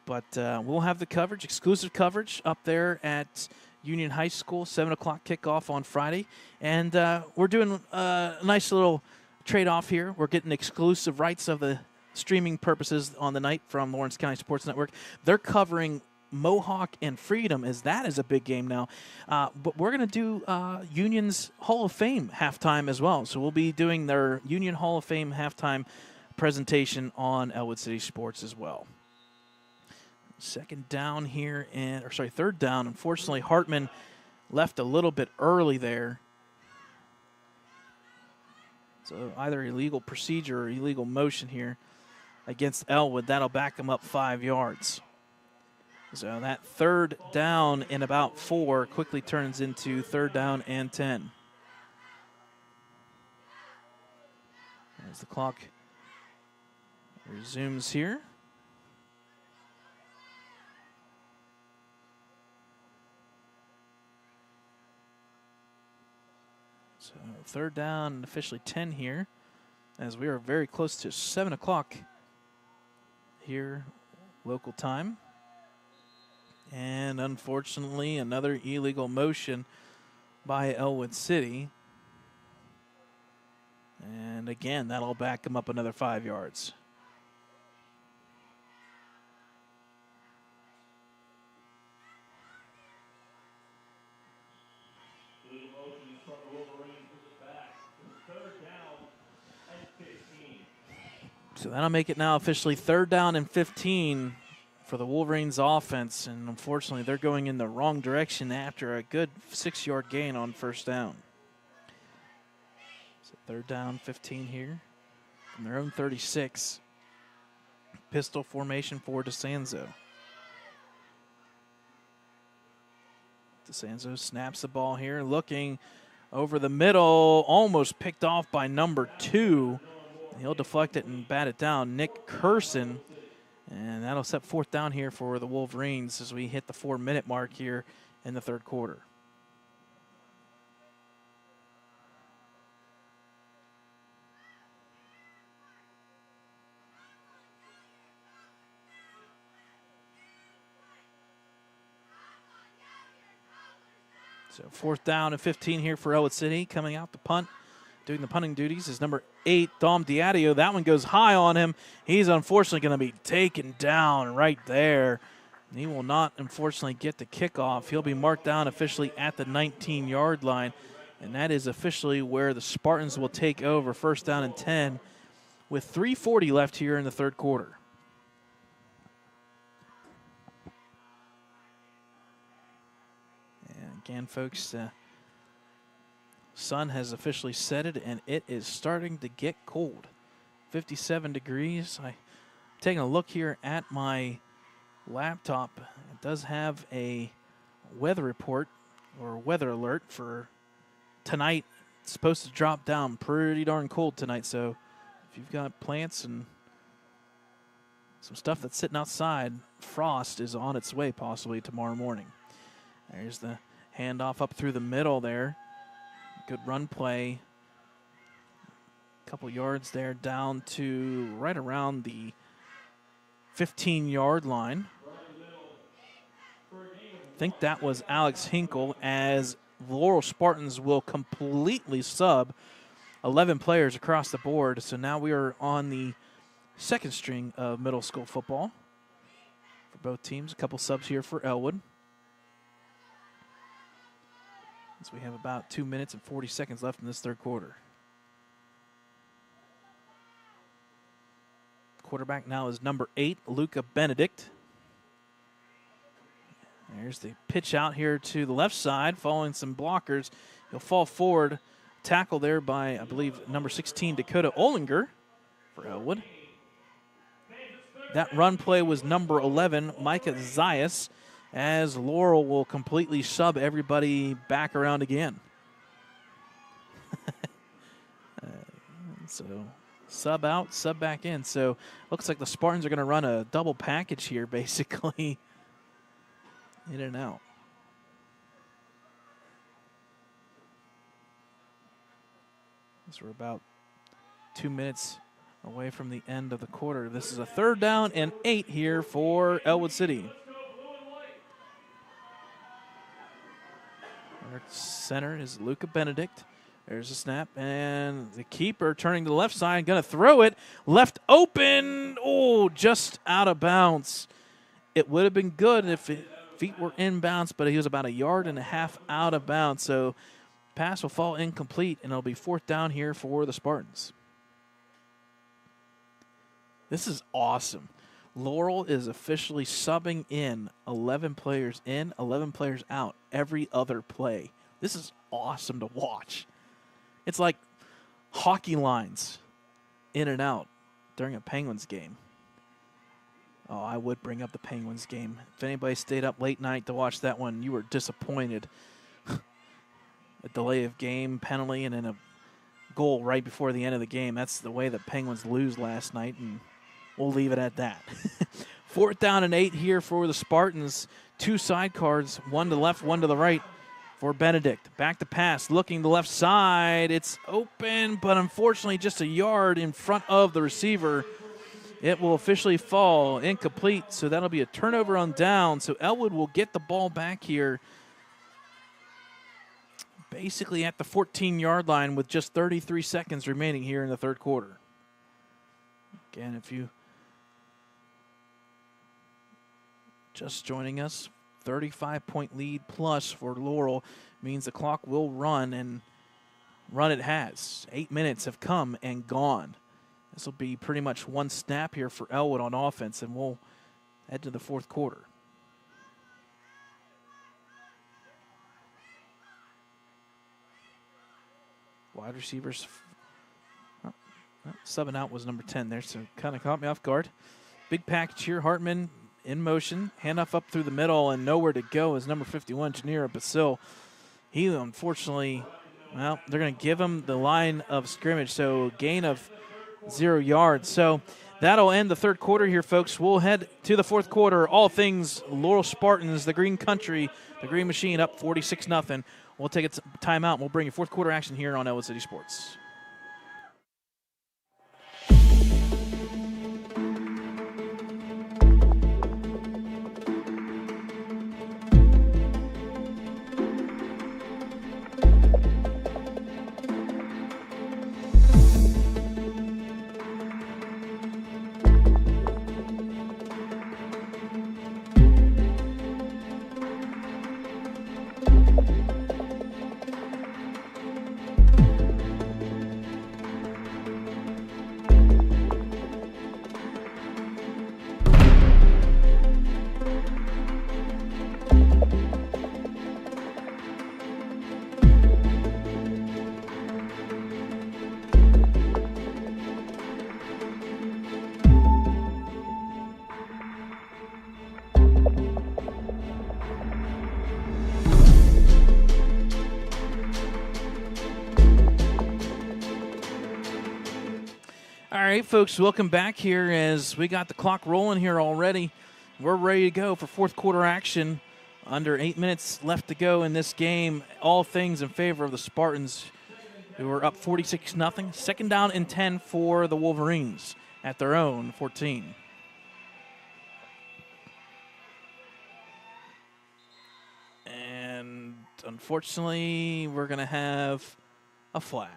But we'll have the coverage, exclusive coverage, up there at Union High School, 7 o'clock kickoff on Friday. And we're doing a nice little trade-off here. We're getting exclusive rights of the streaming purposes on the night from Lawrence County Sports Network. They're covering Mohawk and Freedom, as that is a big game now. But we're going to do Union's Hall of Fame halftime as well. So we'll be doing their Union Hall of Fame halftime presentation on Ellwood City Sports as well. Third down. Unfortunately, Hartman left a little bit early there. So either illegal procedure or illegal motion here against Ellwood. That'll back him up 5 yards. So that third down and about 4 quickly turns into third down and 10. As the clock resumes here. So third down and officially 10 here, as we are very close to 7 o'clock here, local time. And unfortunately, another illegal motion by Ellwood City. And again, that'll back them up another 5 yards. So that'll make it now officially third down and 15 for the Wolverines offense. And unfortunately, they're going in the wrong direction after a good 6-yard gain on first down. So third down, 15 here from their own 36. Pistol formation for DeSanzo. DeSanzo snaps the ball here, looking over the middle, almost picked off by number 2. He'll deflect it and bat it down, Nick Curson. And that'll set 4th down here for the Wolverines as we hit the 4-minute mark here in the third quarter. So 4th down and 15 here for Ellwood City. Coming out the punt, doing the punting duties is number 8, Dom Diadio. That one goes high on him. He's unfortunately going to be taken down right there. He will not, unfortunately, get the kickoff. He'll be marked down officially at the 19-yard line, and that is officially where the Spartans will take over. 1st down and 10 with 3:40 left here in the third quarter. Again, folks, sun has officially set it, and it is starting to get cold. 57 degrees. I'm taking a look here at my laptop. It does have a weather report or weather alert for tonight. It's supposed to drop down pretty darn cold tonight, so if you've got plants and some stuff that's sitting outside, frost is on its way possibly tomorrow morning. There's the handoff up through the middle there. Good run play. A couple yards there down to right around the 15-yard line. I think that was Alex Hinkle, as Laurel Spartans will completely sub 11 players across the board. So now we are on the second string of middle school football for both teams. A couple subs here for Ellwood. So we have about 2 minutes and 40 seconds left in this third quarter. Quarterback now is number 8, Luca Benedict. There's the pitch out here to the left side, following some blockers. He'll fall forward. Tackle there by, I believe, number 16, Dakota Olinger for Ellwood. That run play was number 11, Micah Zayas, as Laurel will completely sub everybody back around again. So sub out, sub back in. So looks like the Spartans are going to run a double package here, basically. In and out. So we're about 2 minutes away from the end of the quarter. This is a 3rd down and 8 here for Ellwood City. Our center is Luca Benedict. There's a snap, and the keeper turning to the left side, going to throw it. Left open. Oh, just out of bounds. It would have been good if feet were inbounds, but he was about 1.5 yards out of bounds. So pass will fall incomplete, and it'll be 4th down here for the Spartans. This is awesome. Laurel is officially subbing in 11 players in, 11 players out every other play. This is awesome to watch. It's like hockey lines in and out during a Penguins game. Oh, I would bring up the Penguins game. If anybody stayed up late night to watch that one, you were disappointed. A delay of game, penalty, and then a goal right before the end of the game. That's the way the Penguins lose last night, and we'll leave it at that. 4th down and 8 here for the Spartans. 2 side cards, one to the left, one to the right for Benedict. Back to pass, looking the left side. It's open, but unfortunately just 1 yard in front of the receiver. It will officially fall incomplete, so that'll be a turnover on down. So Ellwood will get the ball back here basically at the 14-yard line with just 33 seconds remaining here in the third quarter. Again, if you just joining us, 35-point lead plus for Laurel means the clock will run, and run it has. 8 minutes have come and gone. This will be pretty much one snap here for Ellwood on offense, and we'll head to the fourth quarter. Wide receivers. Subbing out was number 10 there, so kind of caught me off guard. Big package here. Hartman in motion. Handoff up through the middle, and nowhere to go is number 51, Janira Basil. He unfortunately Well, they're going to give him the line of scrimmage, so gain of 0 yards. So that'll end the third quarter here, folks. We'll head to the fourth quarter. All things Laurel Spartans, the Green Country, the Green Machine up 46-0. We'll take a timeout, and we'll bring you fourth quarter action here on Ellwood City Sports. All right, folks, welcome back here as we got the clock rolling here already. We're ready to go for fourth quarter action. Under 8 minutes left to go in this game. All things in favor of the Spartans, who are up 46-0. Second down and 10 for the Wolverines at their own 14. And unfortunately, we're going to have a flag.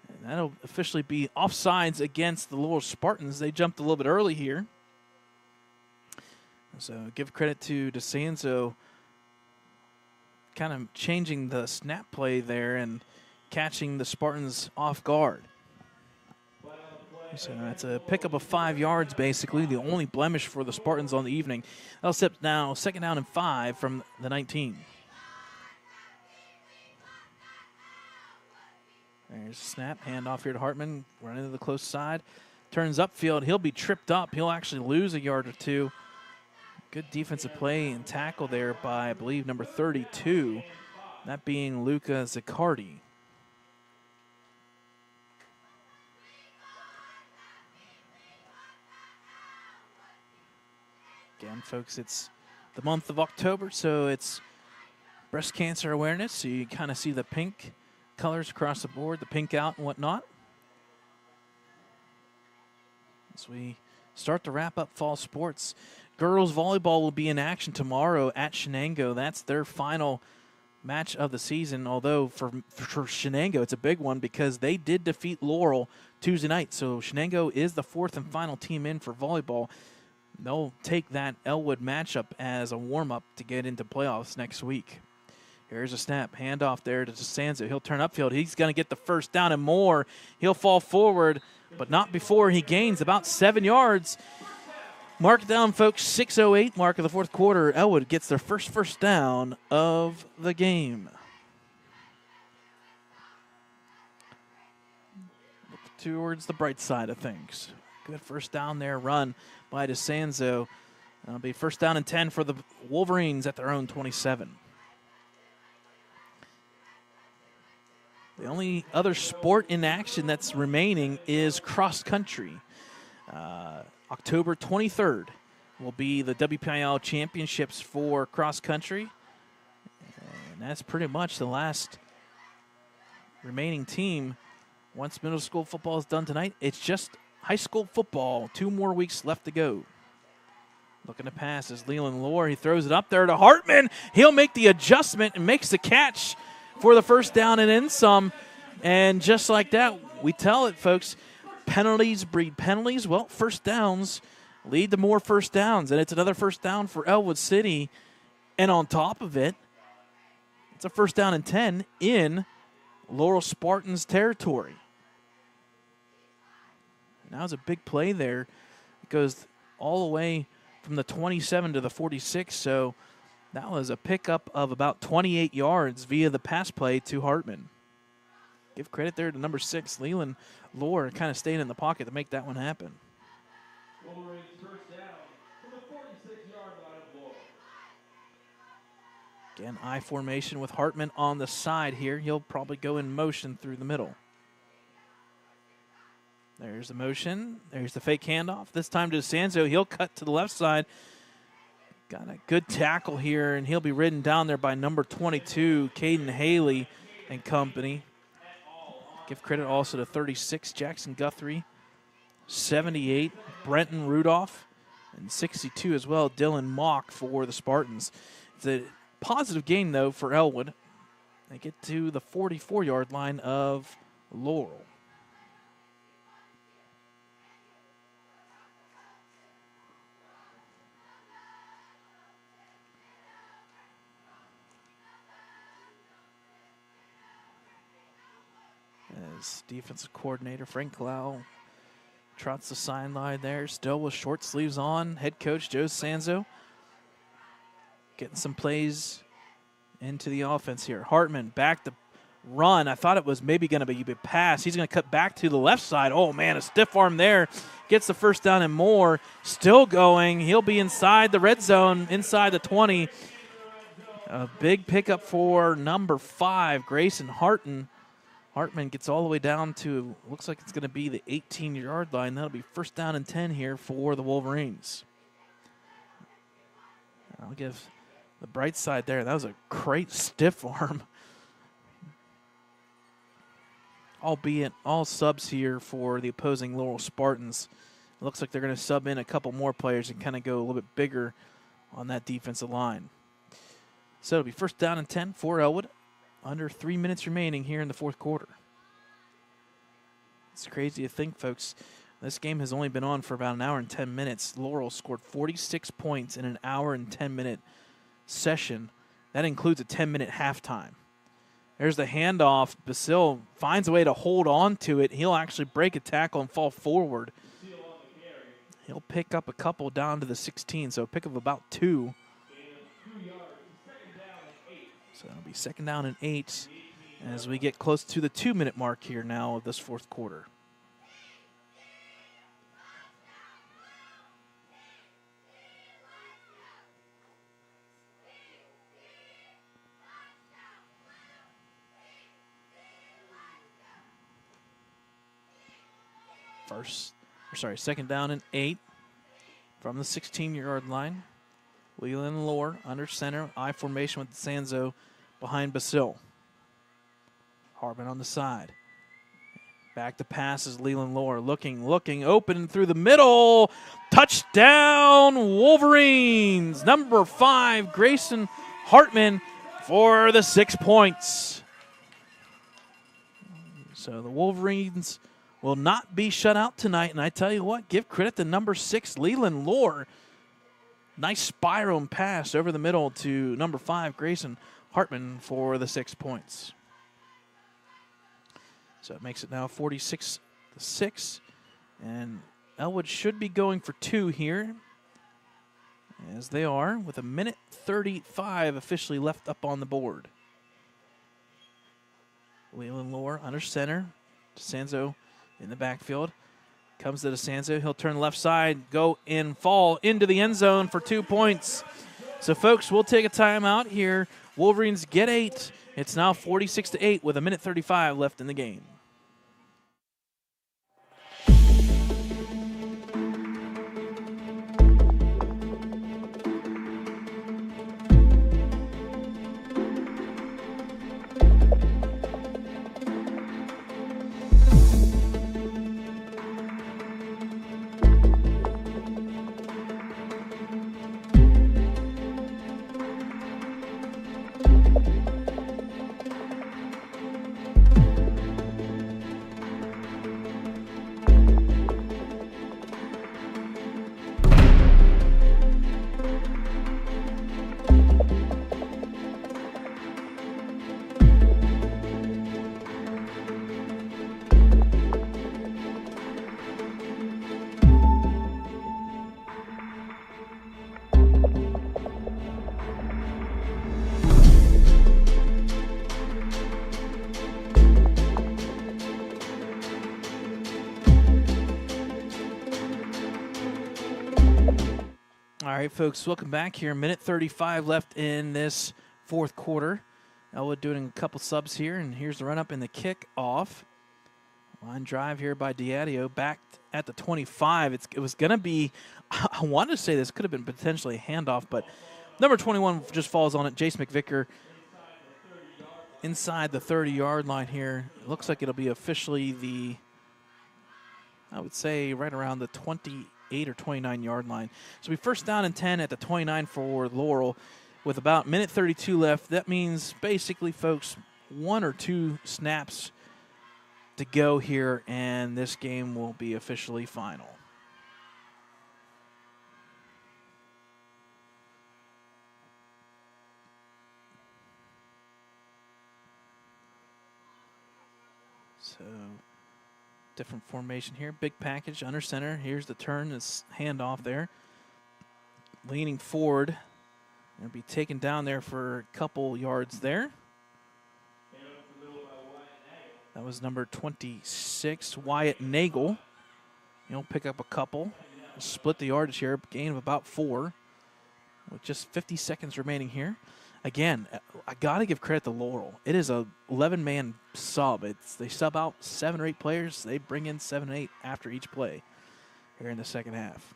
And that'll officially be offsides against the Laurel Spartans. They jumped a little bit early here. So give credit to DeSanzo kind of changing the snap play there and catching the Spartans off guard. So that's a pickup of 5 yards, basically, the only blemish for the Spartans on the evening. They'll step now second down and 5 from the 19. There's a snap, handoff here to Hartman, running to the close side. Turns upfield, he'll be tripped up. He'll actually lose a yard or two. Good defensive play and tackle there by, I believe, number 32, that being Luca Zaccardi. Again, folks, it's the month of October, so it's breast cancer awareness, so you kind of see the pink colors across the board, the pink out and whatnot. As we start to wrap up fall sports, girls volleyball will be in action tomorrow at Shenango. That's their final match of the season, although for Shenango it's a big one because they did defeat Laurel Tuesday night. So Shenango is the fourth and final team in for volleyball. They'll take that Ellwood matchup as a warm-up to get into playoffs next week. Here's a snap, handoff there to DeSanzo. He'll turn upfield. He's going to get the first down and more. He'll fall forward, but not before he gains about 7 yards. Mark it down, folks. 6:08 mark of the fourth quarter. Ellwood gets their first down of the game. Look towards the bright side of things. Good first down there, run by DeSanzo. That'll be first down and 10 for the Wolverines at their own 27. The only other sport in action that's remaining is cross country. October 23rd will be the WPIL championships for cross country. And that's pretty much the last remaining team. Once middle school football is done tonight, it's just high school football. 2 more weeks left to go. Looking to pass is Leland Lohr. He throws it up there to Hartman. He'll make the adjustment and makes the catch for the first down and then some. And just like that, we tell it, folks, penalties breed penalties. Well, first downs lead to more first downs, and it's another first down for Ellwood City. And on top of it, it's a first down and 10 in Laurel Spartans territory. And that was a big play there. It goes all the way from the 27 to the 46, so that was a pickup of about 28 yards via the pass play to Hartman. Give credit there to number 6, Leland Lohr, kind of staying in the pocket to make that one happen. Wolverines first down from the 46-yard line of Laurel. Again, I formation with Hartman on the side here. He'll probably go in motion through the middle. There's the motion. There's the fake handoff. This time to DeSanzo. He'll cut to the left side. Got a good tackle here, and he'll be ridden down there by number 22, Caden Haley and company. Give credit also to 36, Jackson Guthrie, 78, Brenton Rudolph, and 62 as well, Dylan Mock for the Spartans. It's a positive gain, though, for Ellwood. They get to the 44-yard line of Laurel. As defensive coordinator Frank Clow trots the sideline there, still with short sleeves on. Head coach Joe Sanzo getting some plays into the offense here. Hartman back to run. I thought it was maybe going to be a pass. He's going to cut back to the left side. Oh, man, a stiff arm there. Gets the first down and more. Still going. He'll be inside the red zone, inside the 20. A big pickup for number 5, Grayson Hartman. Hartman gets all the way down to, looks like it's going to be the 18-yard line. That'll be first down and 10 here for the Wolverines. I'll give the bright side there. That was a great stiff arm. Albeit all subs here for the opposing Laurel Spartans. It looks like they're going to sub in a couple more players and kind of go a little bit bigger on that defensive line. So it'll be first down and 10 for Ellwood. Under 3 minutes remaining here in the fourth quarter. It's crazy to think, folks. This game has only been on for about an hour and 10 minutes. Laurel scored 46 points in an hour and 10-minute session. That includes a 10-minute halftime. There's the handoff. Basil finds a way to hold on to it. He'll actually break a tackle and fall forward. He'll pick up a couple down to the 16, so a pick of about 2. So it'll be second down and 8 as we get close to the 2-minute mark here now of this fourth quarter. Second down and 8 from the 16-yard line. Leland Lohr under center, I formation with Sanzo behind Basil. Hartman on the side. Back to pass is Leland Lohr looking, open through the middle. Touchdown, Wolverines. Number 5, Grayson Hartman for the 6 points. So the Wolverines will not be shut out tonight. And I tell you what, give credit to number 6, Leland Lohr. Nice spiral pass over the middle to number 5, Grayson Hartman for the 6 points. So it makes it now 46-6. And Ellwood should be going for 2 here, as they are, with 1:35 officially left up on the board. Leland Lohr under center. DeSanzo in the backfield. Comes to DeSanzo. He'll turn left side, go in, fall into the end zone for 2 points. So, folks, we'll take a timeout here. Wolverines get 8. It's now 46-8 with 1:35 left in the game. All right, folks, welcome back here. 1:35 left in this fourth quarter. Ellwood doing a couple subs here, and here's the run-up and the kick-off. Line drive here by Diadio, back at the 25. It was going to be, I wanted to say this could have been potentially a handoff, but number 21 just falls on it. Jace McVicker inside the 30-yard line here. It looks like it'll be officially I would say right around the 28 or 29-yard line. So we first down and 10 at the 29 for Laurel with about minute 32 left. That means basically, folks, 1 or 2 snaps to go here, and this game will be officially final. So, different formation here. Big package under center. Here's the turn. This handoff there. Leaning forward. Going to be taken down there for a couple yards there. That was number 26, Wyatt Nagel. He'll pick up a couple. Split the yardage here, gain of about 4 with just 50 seconds remaining here. Again, I got to give credit to Laurel. It is a 11-man sub. They sub out 7 or 8 players. They bring in 7 or 8 after each play here in the second half.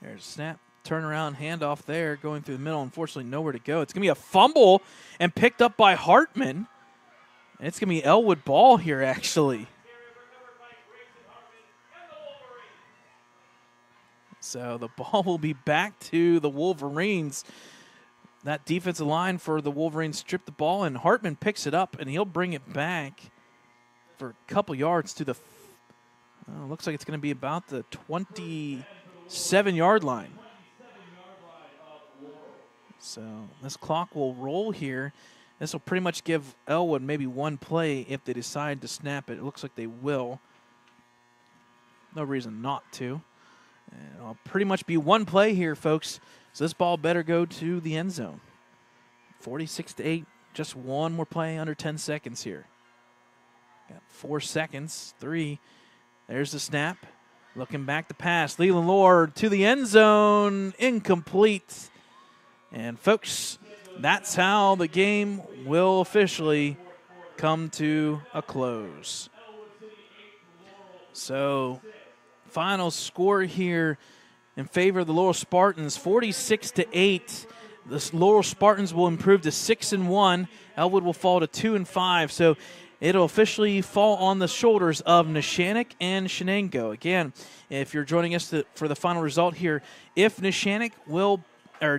There's a snap. Turnaround handoff there, going through the middle. Unfortunately, nowhere to go. It's going to be a fumble and picked up by Hartman. And it's going to be Ellwood ball here, actually. So the ball will be back to the Wolverines. That defensive line for the Wolverines stripped the ball, and Hartman picks it up, and he'll bring it back for a couple yards to the looks like it's going to be about the 27-yard line. So this clock will roll here. This will pretty much give Ellwood maybe 1 play if they decide to snap it. It looks like they will. No reason not to. And it'll pretty much be 1 play here, folks. So this ball better go to the end zone. 46-8, just 1 more play under 10 seconds here. Got 4 seconds, 3. There's the snap. Looking back to pass. Leland Lord to the end zone. Incomplete. And, folks, that's how the game will officially come to a close. So, final score here in favor of the Laurel Spartans, 46-8. The Laurel Spartans will improve to 6-1. Ellwood will fall to 2-5. So it'll officially fall on the shoulders of Neshannock and Shenango. Again, if you're joining us for the final result here, if Neshannock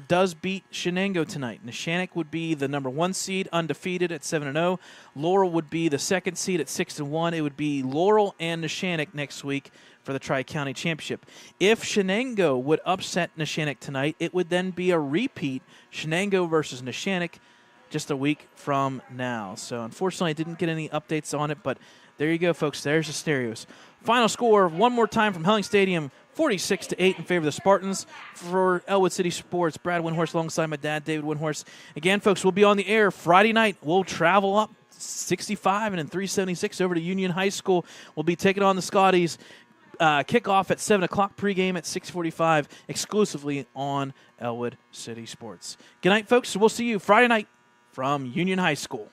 does beat Shenango tonight, Neshannock would be the number 1 seed, undefeated at 7-0. Laurel would be the 2nd seed at 6-1. It would be Laurel and Neshannock next week for the Tri-County Championship. If Shenango would upset Neshannock tonight, it would then be a repeat, Shenango versus Neshannock, just a week from now. So unfortunately, I didn't get any updates on it, but there you go, folks. There's the stereos. Final score, one more time from Helling Stadium, 46-8 in favor of the Spartans. For Ellwood City Sports, Brad Windhorst alongside my dad, David Windhorst. Again, folks, we'll be on the air Friday night. We'll travel up 65 and then 376 over to Union High School. We'll be taking on the Scotties. Kickoff at 7 o'clock, pregame at 6:45, exclusively on Ellwood City Sports. Good night, folks. We'll see you Friday night from Union High School.